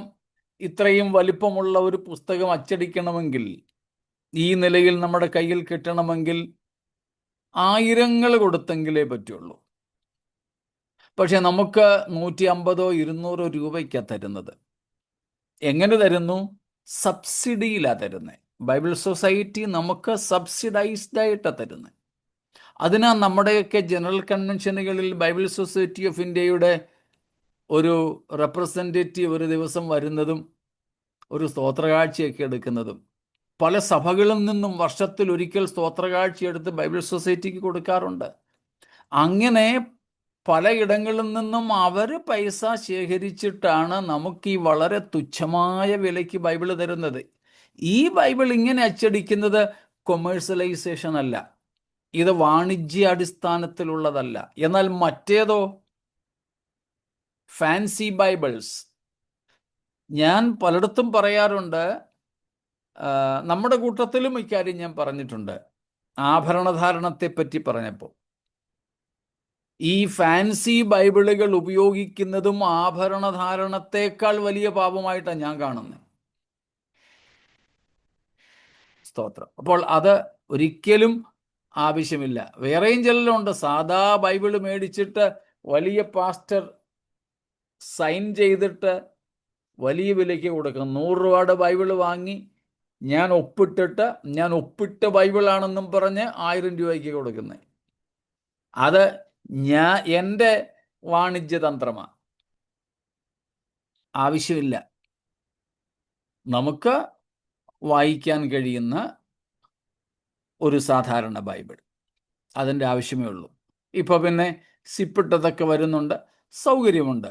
ഇത്രയും വലിപ്പമുള്ള ഒരു പുസ്തകം അച്ചടിക്കണമെങ്കിൽ, ഈ നിലയിൽ നമ്മുടെ കയ്യിൽ കിട്ടണമെങ്കിൽ ആയിരങ്ങൾ കൊടുത്തെങ്കിലേ പറ്റുള്ളൂ. പക്ഷെ നമുക്ക് 150 200 രൂപയ്ക്കാണ് തരുന്നത്. എങ്ങനെ തരുന്നു? സബ്സിഡിയിലാണ് തരുന്നത്. ബൈബിൾ സൊസൈറ്റി നമുക്ക് സബ്സിഡൈസ്ഡ് ആയിട്ടാണ് തരുന്നത്. അതിനാ നമ്മുടെയൊക്കെ ജനറൽ കൺവെൻഷനുകളിൽ ബൈബിൾ സൊസൈറ്റി ഓഫ് ഇന്ത്യയുടെ ഒരു റെപ്രസെൻറ്റേറ്റീവ് ഒരു ദിവസം വരുന്നതും ഒരു സ്തോത്രകാഴ്ചയൊക്കെ എടുക്കുന്നതും. പല സഭകളിൽ നിന്നും വർഷത്തിലൊരിക്കൽ സ്തോത്രകാഴ്ചയെടുത്ത് ബൈബിൾ സൊസൈറ്റിക്ക് കൊടുക്കാറുണ്ട്. അങ്ങനെ പലയിടങ്ങളിൽ നിന്നും അവർ പൈസ ശേഖരിച്ചിട്ടാണ് നമുക്ക് ഈ വളരെ തുച്ഛമായ വിലയ്ക്ക് ബൈബിൾ തരുന്നത്. ഈ ബൈബിൾ ഇങ്ങനെ അച്ചടിക്കുന്നത് കൊമേഴ്സ്യലൈസേഷൻ അല്ല, ഇത് വാണിജ്യ അടിസ്ഥാനത്തിലുള്ളതല്ല. എന്നാൽ മറ്റേതോ ഫാൻസി ബൈബിൾസ്. ഞാൻ പലയിടത്തും പറയാറുണ്ട്, നമ്മുടെ കൂട്ടത്തിലും ഇക്കാര്യം ഞാൻ പറഞ്ഞിട്ടുണ്ട്. ആഭരണധാരണത്തെ പറ്റി പറഞ്ഞപ്പോൾ ഈ ഫാൻസി ബൈബിളുകൾ ഉപയോഗിക്കുന്നതും ആഭരണധാരണത്തെക്കാൾ വലിയ പാപമായിട്ടാണ് ഞാൻ കാണുന്നത്. സ്തോത്രം. അപ്പോൾ അത് ഒരിക്കലും ആവശ്യമില്ല. വേറെയും ചിലരുണ്ട്, സാധാ ബൈബിൾ മേടിച്ചിട്ട് വലിയ പാസ്റ്റർ സൈൻ ചെയ്തിട്ട് വലിയ വിലയ്ക്ക് കൊടുക്കും. 100 രൂപയുടെ ബൈബിൾ വാങ്ങി ഞാൻ ഒപ്പിട്ട ബൈബിളാണെന്നും പറഞ്ഞ് 1000 രൂപയ്ക്ക് കൊടുക്കുന്നത്. അത് എൻ്റെ വാണിജ്യതന്ത്രമാണ്. ആവശ്യമില്ല. നമുക്ക് വായിക്കാൻ കഴിയുന്ന ഒരു സാധാരണ ബൈബിൾ, അതിൻ്റെ ആവശ്യമേ ഉള്ളൂ. ഇപ്പോൾ പിന്നെ സിപ്പിട്ടതൊക്കെ വരുന്നുണ്ട്, സൗകര്യമുണ്ട്.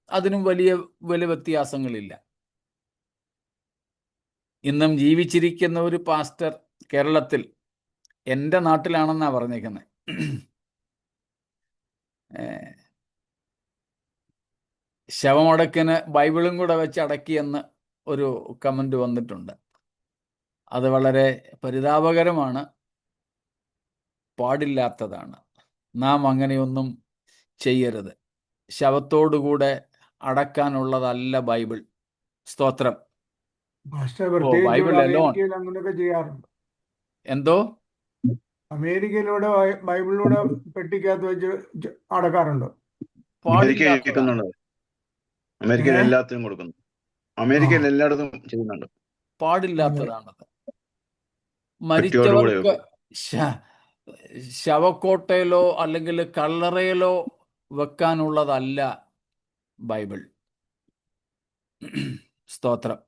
അതിനും വലിയ വില വ്യത്യാസങ്ങളില്ല. ഇന്നും ജീവിച്ചിരിക്കുന്ന ഒരു പാസ്റ്റർ കേരളത്തിൽ, എൻ്റെ നാട്ടിലാണെന്നാണ് പറഞ്ഞേക്കുന്നത്, ശവമടക്കിന് ബൈബിളും കൂടെ വെച്ച് അടക്കിയെന്ന് ഒരു കമൻറ്റ് വന്നിട്ടുണ്ട്. അത് വളരെ പരിതാപകരമാണ്, പാടില്ലാത്തതാണ്. നാം അങ്ങനെയൊന്നും ചെയ്യരുത്. ശവത്തോടുകൂടെ അടക്കാനുള്ളതല്ല ബൈബിൾ. സ്തോത്രം. Bible alone. അങ്ങനെയൊക്കെ ചെയ്യാറുണ്ട്. എന്തോ അമേരിക്കയിലൂടെ ബൈബിളിലൂടെ പെട്ടിക്കകത്ത് വെച്ച് അടക്കാറുണ്ട്. അമേരിക്കയിൽ എല്ലാത്തിനും കൊടുക്കുന്നു. അമേരിക്കയിൽ എല്ലായിടത്തും ചെയ്യുന്നുണ്ട്. പാടില്ലാത്തതാണത്. മരിച്ചവർക്ക് ശവക്കോട്ടയിലോ അല്ലെങ്കിൽ കല്ലറയിലോ വെക്കാനുള്ളതല്ല ബൈബിൾ. സ്തോത്രം.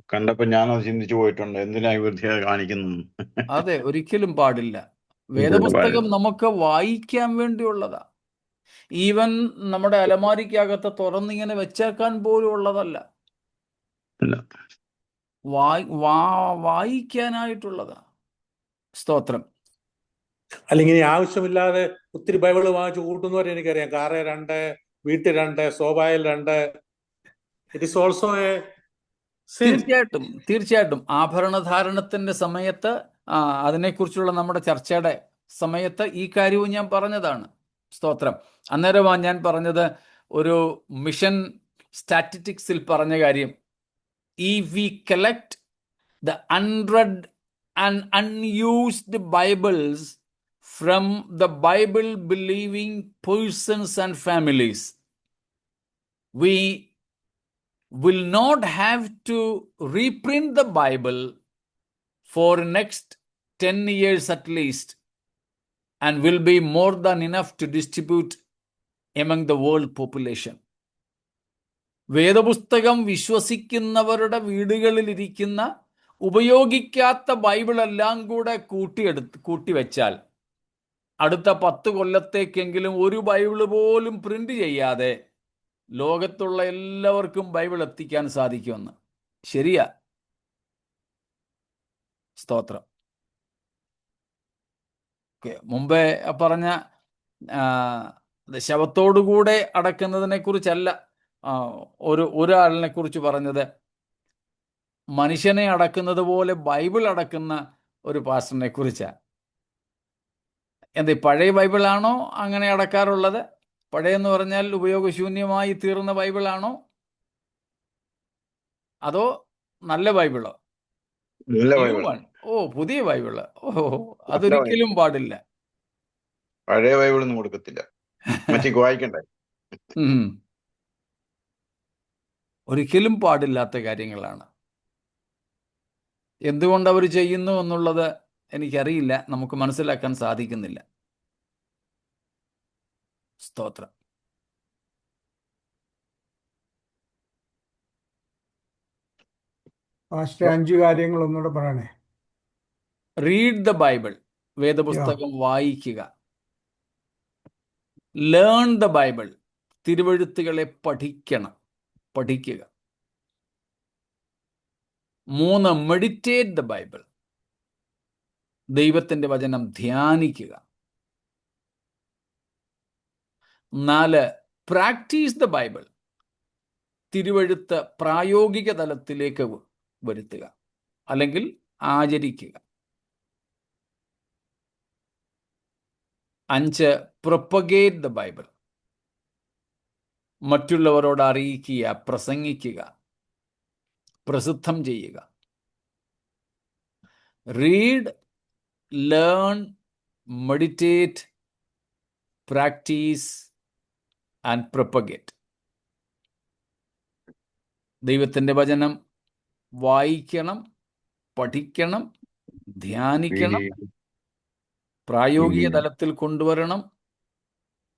കണ്ടപ്പോ ഞാനത് ചിന്തിച്ചു പോയിട്ടുണ്ട്, എന്തിനാ വൃത്തിയാ കാണിക്കുന്നു. അതെ, ഒരിക്കലും പാടില്ല. വേദപുസ്തകം നമുക്ക് വായിക്കാൻ വേണ്ടിയുള്ളതാ. ഈവൻ നമ്മുടെ അലമാരിക്കകത്ത് തുറന്നിങ്ങനെ വെച്ചേക്കാൻ പോലും ഉള്ളതല്ല, വായിക്കാനായിട്ടുള്ളതാ. സ്തോത്രം. അല്ലെങ്കിൽ ആവശ്യമില്ലാതെ ഒത്തിരി ബൈബിള് വാങ്ങിച്ചു കൂട്ടുന്നവരെ എനിക്കറിയാം. കാറ് 2, വീട്ടിൽ 2, സോബായിൽ 2. It is also a sin. തീർച്ചയായിട്ടും ആഭരണധാരണത്തിന്റെ സമയത്ത്, അതിനെക്കുറിച്ചുള്ള നമ്മുടെ ചർച്ചയുടെ സമയത്ത് ഈ കാര്യവും ഞാൻ പറഞ്ഞതാണ്. സ്തോത്രം. അന്നേരമാണ് ഞാൻ പറഞ്ഞത്, ഒരു മിഷൻ സ്റ്റാറ്റിസ്റ്റിക്സിൽ പറഞ്ഞ കാര്യം, if we collect the unread and unused Bibles from the Bible believing persons and families, we will not have to reprint the Bible for next 10 years at least, and will be more than enough to distribute among the world population. വേദപുസ്തകം വിശ്വസിക്കുന്നവരുടെ വീടുകളിലിരിക്കുന്ന ഉപയോഗിക്കാത്ത ബൈബിളെല്ലാം കൂടെ കൂട്ടിവെച്ചാൽ അടുത്ത 10 കൊല്ലത്തേക്കെങ്കിലും ഒരു ബൈബിള് പോലും പ്രിന്റ് ചെയ്യാതെ ലോകത്തുള്ള എല്ലാവർക്കും ബൈബിൾ എത്തിക്കാൻ സാധിക്കുമെന്ന്. ശരിയാ? സ്തോത്രം. മുമ്പേ പറഞ്ഞ ശവത്തോടുകൂടെ അടക്കുന്നതിനെ കുറിച്ചല്ല ഒരാളിനെ കുറിച്ച് പറഞ്ഞത്. മനുഷ്യനെ അടക്കുന്നത് പോലെ ബൈബിൾ അടക്കുന്ന ഒരു പാസ്റ്ററിനെ കുറിച്ചാണ്. പഴയ ബൈബിളാണോ അങ്ങനെ അടക്കാറുള്ളത്? പഴയെന്ന് പറഞ്ഞാൽ ഉപയോഗശൂന്യമായി തീർന്ന ബൈബിളാണോ, അതോ നല്ല ബൈബിളോ? പുതിയ ബൈബിള്. അതൊരിക്കലും പാടില്ല. പഴയ ബൈബിളൊന്നും കൊടുക്കത്തില്ല, വായിക്കണ്ടേ? ഒരിക്കലും പാടില്ലാത്ത കാര്യങ്ങളാണ്. എന്തുകൊണ്ട് അവർ ചെയ്യുന്നു എന്നുള്ളത് എനിക്കറിയില്ല, നമുക്ക് മനസ്സിലാക്കാൻ സാധിക്കുന്നില്ല. സ്തോത്രം. പാസ്റ്റർ 5 കാര്യങ്ങൾ ഒന്നുകൂടെ പറയണേ. റീഡ് ദ ബൈബിൾ, വേദപുസ്തകം വായിക്കുക. ലേൺ ദ ബൈബിൾ, തിരുവെഴുത്തുകളെ പഠിക്കുക. 3, മെഡിറ്റേറ്റ് ദ ബൈബിൾ, ദൈവത്തിന്റെ വചനം ധ്യാനിക്കുക. 4, പ്രാക്ടീസ് ദ ബൈബിൾ, തിരുവെഴുത്ത് പ്രായോഗിക തലത്തിലേക്ക് വരുത്തുക അല്ലെങ്കിൽ ആചരിക്കുക. 5, പ്രൊപ്പഗേറ്റ് ദ ബൈബിൾ, മറ്റുള്ളവരോട് അറിയിക്കുക, പ്രസംഗിക്കുക, പ്രസിദ്ധം ചെയ്യുക. Read, learn, meditate, practice and propagate. ദൈവത്തിൻ്റെ വചനം വായിക്കണം, പഠിക്കണം, ധ്യാനിക്കണം, പ്രായോഗിക തലത്തിൽ കൊണ്ടുവരണം,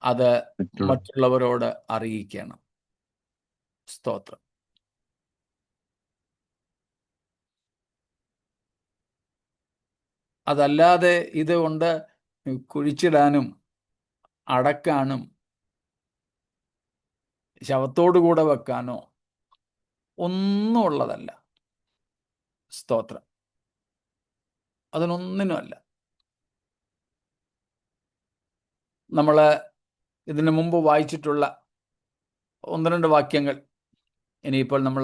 അത് മറ്റുള്ളവരോട് അറിയിക്കണം. സ്തോത്രം. അതല്ലാതെ ഇതുകൊണ്ട് കുഴിച്ചിടാനും അടക്കാനും ശവത്തോടുകൂടെ വെക്കാനോ ഒന്നും ഉള്ളതല്ല. സ്തോത്രം. അതിനൊന്നിനുമല്ല. നമ്മൾ ഇതിനു മുമ്പ് വായിച്ചിട്ടുള്ള 1-2 വാക്യങ്ങൾ ഇനിയിപ്പോൾ നമ്മൾ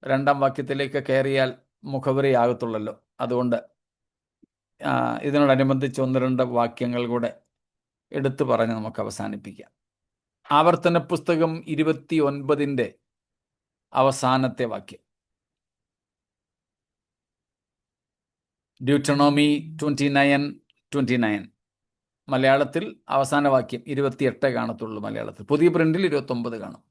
2-ാം വാക്യത്തിലേക്ക് കയറിയാൽ മുഖവരിയാകത്തുള്ളല്ലോ. അതുകൊണ്ട് ഇതിനോടനുബന്ധിച്ച് 1-2 വാക്യങ്ങൾ കൂടെ എടുത്തു പറഞ്ഞ് നമുക്ക് അവസാനിപ്പിക്കാം. ആവർത്തന പുസ്തകം 29-ന്റെ അവസാനത്തെ വാക്യം. ഡ്യൂട്ടണോമി 29:29. മലയാളത്തിൽ അവസാന വാക്യം 28 കാണത്തുള്ളൂ. മലയാളത്തിൽ പുതിയ പ്രിന്റിൽ 29 കാണും.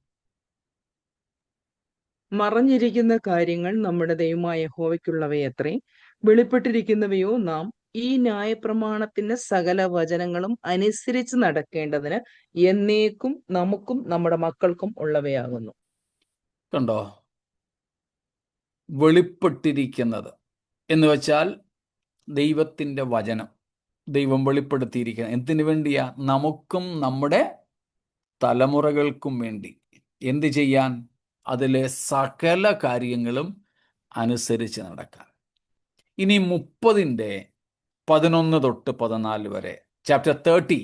മറഞ്ഞിരിക്കുന്ന കാര്യങ്ങൾ നമ്മുടെ ദൈവമായ യഹോവയ്ക്കുള്ളവയത്രേ, വെളിപ്പെട്ടിരിക്കുന്നവയോ നാം ഈ ന്യായപ്രമാണത്തിന്റെ സകല വചനങ്ങളും അനുസരിച്ച് നടക്കേണ്ടതിന് എന്നേക്കും നമുക്കും നമ്മുടെ മക്കൾക്കും ഉള്ളവയാകുന്നു. കണ്ടോ? വെളിപ്പെട്ടിരിക്കുന്നത് എന്ന് വെച്ചാൽ ദൈവത്തിൻ്റെ വചനം, ദൈവം വെളിപ്പെടുത്തിയിരിക്കുന്നത് എന്തിനു വേണ്ടിയാ? നമുക്കും നമ്മുടെ തലമുറകൾക്കും വേണ്ടി. എന്ത് ചെയ്യാൻ? അതിലെ സകല കാര്യങ്ങളും അനുസരിച്ച് നടക്കാൻ. ഇനി 30-11 വരെ, ചാപ്റ്റർ 30,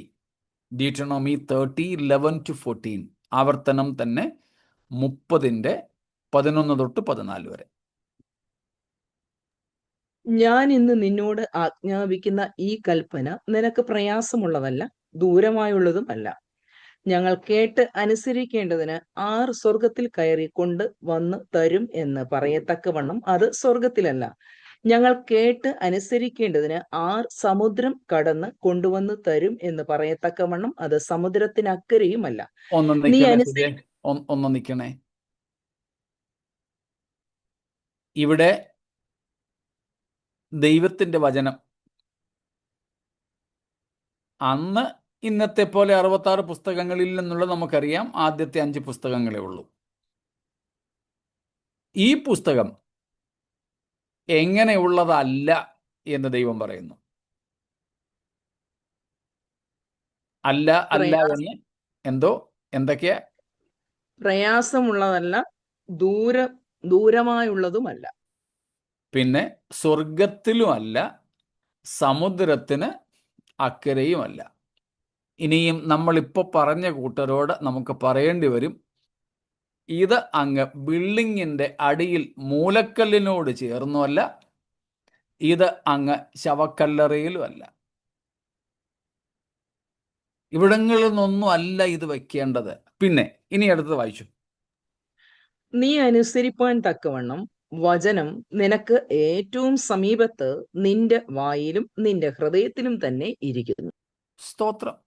ഡ്യൂട്ടണോമി 30:11-14, ആവർത്തനം തന്നെ 30:11-14 വരെ. ഞാൻ ഇന്ന് നിന്നോട് ആജ്ഞാപിക്കുന്ന ഈ കൽപ്പന നിനക്ക് പ്രയാസമുള്ളതല്ല, ദൂരമായുള്ളതും അല്ല. ഞങ്ങൾ കേട്ട് അനുസരിക്കേണ്ടതിന് 6 സ്വർഗത്തിൽ കയറി കൊണ്ട് വന്ന് തരും എന്ന് പറയത്തക്കവണ്ണം അത് സ്വർഗത്തിലല്ല. ഞങ്ങൾ കേട്ട് അനുസരിക്കേണ്ടതിന് 6 സമുദ്രം കടന്ന് കൊണ്ടുവന്ന് തരും എന്ന് പറയത്തക്കവണ്ണം അത് സമുദ്രത്തിനക്കരെയുമല്ല. നീ ഒന്ന് നിൽക്കണേ. ഇവിടെ ദൈവത്തിൻ്റെ വചനം അന്ന് ഇന്നത്തെ പോലെ 66 പുസ്തകങ്ങളിൽ നിന്നുള്ളത് നമുക്കറിയാം. ആദ്യത്തെ 5 പുസ്തകങ്ങളേ ഉള്ളൂ. ഈ പുസ്തകം എങ്ങനെയുള്ളതല്ല എന്ന് ദൈവം പറയുന്നു. അല്ല അല്ല എന്ന് എന്തോ എന്തൊക്കെയാ? പ്രയാസമുള്ളതല്ല, ദൂരമായുള്ളതുമല്ല. പിന്നെ സ്വർഗത്തിലും അല്ല, സമുദ്രത്തിന് അക്കരെയുമല്ല. ഇനിയും നമ്മളിപ്പോൾ പറഞ്ഞ കൂട്ടരോട് നമുക്ക് പറയേണ്ടി വരും, ഇത് അങ്ങ് ബിൽഡിങ്ങിൻ്റെ അടിയിൽ മൂലക്കല്ലിനോട് ചേർന്നുമല്ല, ഇത് അങ്ങ് ശവക്കല്ലറയിലുമല്ല. ഇവിടങ്ങളിൽ നിന്നൊന്നും അല്ല ഇത് വയ്ക്കേണ്ടത്. പിന്നെ ഇനി അടുത്തത് വായിച്ചു. നീ അനുസരിപ്പാൻ തക്കവണ്ണം വചനം നിനക്ക് ഏറ്റവും സമീപത്ത് നിന്റെ വായിലും നിന്റെ ഹൃദയത്തിലും തന്നെ ഇരിക്കുന്നു. സ്തോത്രം.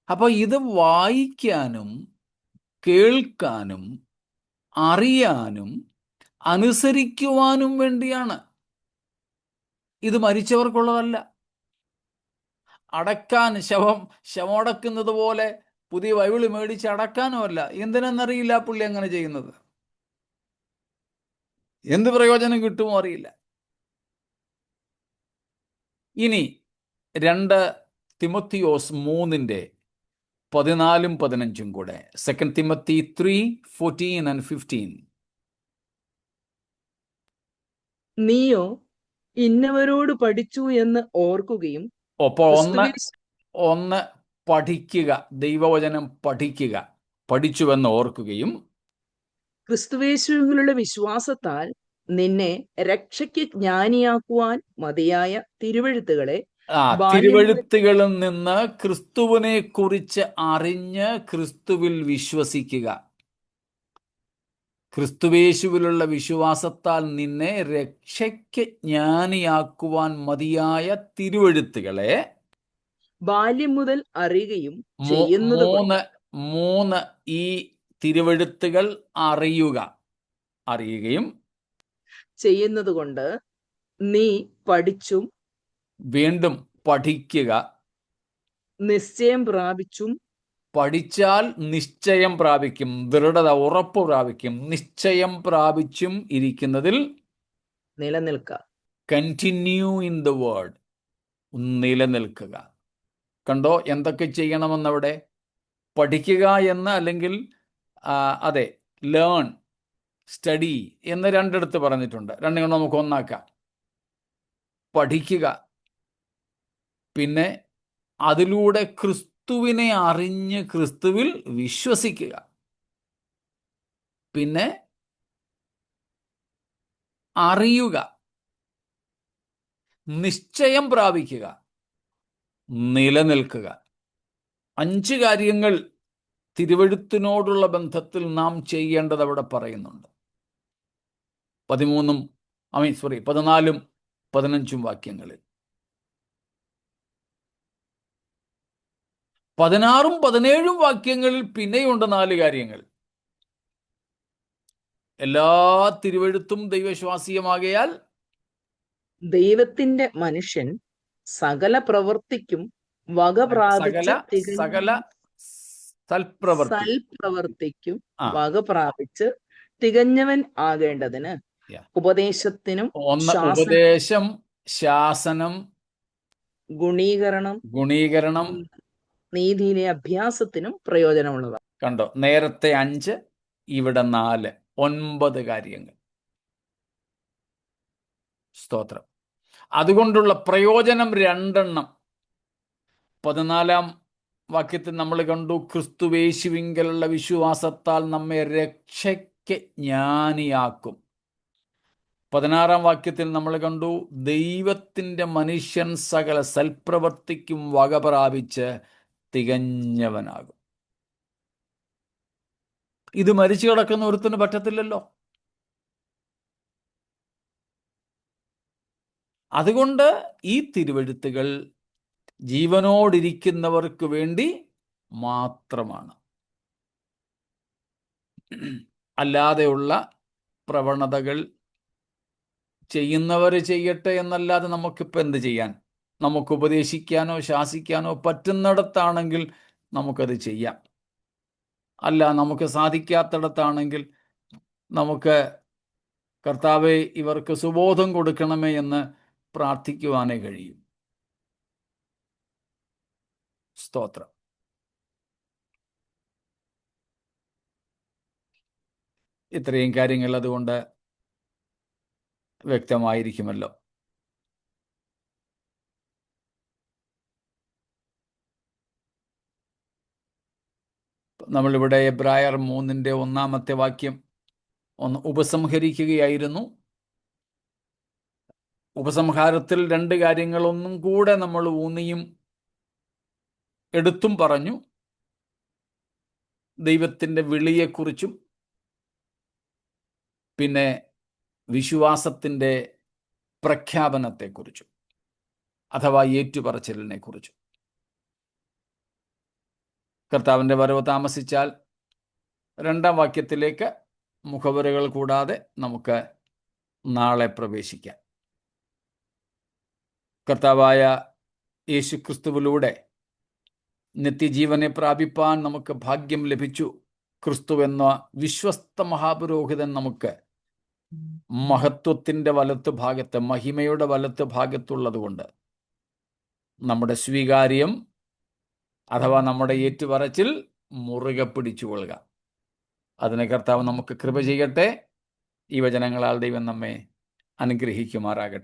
അപ്പൊ ഇത് വായിക്കാനും കേൾക്കാനും അറിയാനും അനുസരിക്കുവാനും വേണ്ടിയാണ്. ഇത് മരിച്ചവർക്കുള്ളതല്ല. അടക്കാൻ ശവമടക്കുന്നത് പോലെ പുതിയ ബൈബിള് മേടിച്ച് അടക്കാനും അല്ല. എന്തിനെന്നറിയില്ല പുള്ളി അങ്ങനെ ചെയ്യുന്നത്. എന്ത് പ്രയോജനം കിട്ടുമോ അറിയില്ല. ഇനി 2 തിമോത്തിയോസ് 3:14-15 കൂടെ. 2 Timothy 3:14 and 15. നീയോ ഇന്നവരോട് പഠിച്ചു എന്ന് ഓർക്കുകയും അപ്പോൾ ക്രിസ്തുവേശു ഒന്ന് പഠിക്കുക, ദൈവവചനം പഠിക്കുക, പഠിച്ചുവെന്ന് ഓർക്കുകയും ക്രിസ്തുവേശുവിലുള്ള വിശ്വാസത്താൽ നിന്നെ രക്ഷയ്ക്ക് ജ്ഞാനിയാക്കുവാൻ മതിയായ തിരുവെഴുത്തുകളെ തിരുവെഴുത്തുകളിൽ നിന്ന് ക്രിസ്തുവിനെ കുറിച്ച് അറിഞ്ഞ് ക്രിസ്തുവിൽ വിശ്വസിക്കുക. ക്രിസ്തുവേശുവിലുള്ള വിശ്വാസത്താൽ നിന്നെ രക്ഷയ്ക്ക് ജ്ഞാനിയാക്കുവാൻ മതിയായ തിരുവെഴുത്തുകളെ ബാല്യം മുതൽ അറിയുകയും ചെയ്യുന്നത് മൂന്ന് ഈ തിരുവെഴുത്തുകൾ അറിയുകയും ചെയ്യുന്നത് കൊണ്ട് നീ പഠിച്ചും വീണ്ടും പഠിക്കുക, നിശ്ചയം പ്രാപിച്ചും. പഠിച്ചാൽ നിശ്ചയം പ്രാപിക്കും, ദൃഢത, ഉറപ്പ് പ്രാപിക്കും. നിശ്ചയം പ്രാപിച്ചും ഇരിക്കുന്നതിൽ നിലനിൽക്കുക. കണ്ടിന്യൂ ഇൻ ദ വേർഡ്, നിലനിൽക്കുക. കണ്ടോ എന്തൊക്കെ ചെയ്യണമെന്നവിടെ? പഠിക്കുക എന്ന്, അല്ലെങ്കിൽ അതെ, ലേൺ, സ്റ്റഡി എന്ന് 2 പറഞ്ഞിട്ടുണ്ട്. രണ്ടും കൊണ്ട് നമുക്ക് ഒന്നാക്കാം. പഠിക്കുക, പിന്നെ അതിലൂടെ ക്രിസ്തുവിനെ അറിഞ്ഞ് ക്രിസ്തുവിൽ വിശ്വസിക്കുക, പിന്നെ അറിയുക, നിശ്ചയം പ്രാപിക്കുക, നിലനിൽക്കുക. 5 കാര്യങ്ങൾ തിരുവെഴുത്തിനോടുള്ള ബന്ധത്തിൽ നാം ചെയ്യേണ്ടത് അവിടെ പറയുന്നുണ്ട്. 14-15 വാക്യങ്ങളിൽ. 16-17 വാക്യങ്ങളിൽ പിന്നെയുണ്ട് 4 കാര്യങ്ങൾ. എല്ലാ തിരുവെഴുത്തും ദൈവവിശ്വാസീയമാകയാൽ ദൈവത്തിന്റെ മനുഷ്യൻ സകല പ്രവൃത്തിക്കും വക പ്രാപിച്ച് സകല സൽപ്രവർത്തിക്കും വക പ്രാപിച്ച് തികഞ്ഞവൻ ആകേണ്ടതിന് ഉപദേശത്തിനും ഉപദേശം, ശാസനം, ഗുണീകരണം, നീതിയിലെ അഭ്യാസത്തിനും പ്രയോജനമുള്ളതാണ്. കണ്ടോ, നേരത്തെ 5, ഇവിടെ 4, 9 കാര്യങ്ങൾ. സ്തോത്രം. അതുകൊണ്ടുള്ള പ്രയോജനം 2. 14 വാക്യത്തിൽ നമ്മൾ കണ്ടു, ക്രിസ്തുവേശുവിങ്കലുള്ള വിശ്വാസത്താൽ നമ്മെ രക്ഷയ്ക്ക് ജ്ഞാനിയാക്കും. 16 വാക്യത്തിൽ നമ്മൾ കണ്ടു, ദൈവത്തിൻ്റെ മനുഷ്യൻ സകല സൽപ്രവർത്തിക്കും വക പ്രാപിച്ച് തികഞ്ഞവനാകും. ഇത് മരിച്ചു കിടക്കുന്ന ഒരുത്തിന് പറ്റത്തില്ലല്ലോ. അതുകൊണ്ട് ഈ തിരുവെഴുത്തുകൾ ജീവനോടിരിക്കുന്നവർക്ക് വേണ്ടി മാത്രമാണ്. അല്ലാതെയുള്ള പ്രവണതകൾ ചെയ്യുന്നവർ ചെയ്യട്ടെ എന്നല്ലാതെ നമുക്കിപ്പോൾ എന്ത് ചെയ്യാൻ? നമുക്ക് ഉപദേശിക്കാനോ ശാസിക്കാനോ പറ്റുന്നിടത്താണെങ്കിൽ നമുക്കത് ചെയ്യാം. അല്ല, നമുക്ക് സാധിക്കാത്തിടത്താണെങ്കിൽ നമുക്ക് കർത്താവെ ഇവർക്ക് സുബോധം കൊടുക്കണമേ എന്ന് പ്രാർത്ഥിക്കുവാനേ കഴിയും. സ്തോത്രം. ഇത്രയും കാര്യങ്ങൾ അതുകൊണ്ട് വ്യക്തമായിരിക്കുമല്ലോ. നമ്മളിവിടെ എബ്രായർ 3:1 വാക്യം ഒന്ന് ഉപസംഹരിക്കുകയായിരുന്നു. ഉപസംഹാരത്തിൽ 2 കാര്യങ്ങളൊന്നും കൂടെ നമ്മൾ ഊന്നിയും എടുത്തും പറഞ്ഞു. ദൈവത്തിൻ്റെ വിളിയെക്കുറിച്ചും പിന്നെ വിശ്വാസത്തിൻ്റെ പ്രഖ്യാപനത്തെക്കുറിച്ചും അഥവാ ഏറ്റുപറച്ചിലിനെ കുറിച്ചും. കർത്താവിൻ്റെ വരവ് താമസിച്ചാൽ 2 വാക്യത്തിലേക്ക് മുഖവുരകൾ കൂടാതെ നമുക്ക് നാളെ പ്രവേശിക്കാം. കർത്താവായ യേശുക്രിസ്തുവിലൂടെ നിത്യജീവനെ പ്രാപിപ്പാൻ നമുക്ക് ഭാഗ്യം ലഭിച്ചു. ക്രിസ്തു എന്ന വിശ്വസ്ത മഹാപുരോഹിതൻ നമുക്ക് മഹത്വത്തിൻ്റെ വലത്ത് ഭാഗത്ത്, മഹിമയുടെ വലത്ത് ഭാഗത്തുള്ളതുകൊണ്ട് നമ്മുടെ സ്വീകാര്യം അഥവാ നമ്മുടെ ഏറ്റുപറച്ചിൽ മുറുകെ പിടിച്ചുകൊള്ളുക. അതിന് കർത്താവ് നമുക്ക് കൃപ ചെയ്യട്ടെ. ഈ വചനങ്ങളാൽ ദൈവം നമ്മെ അനുഗ്രഹിക്കുമാറാകട്ടെ.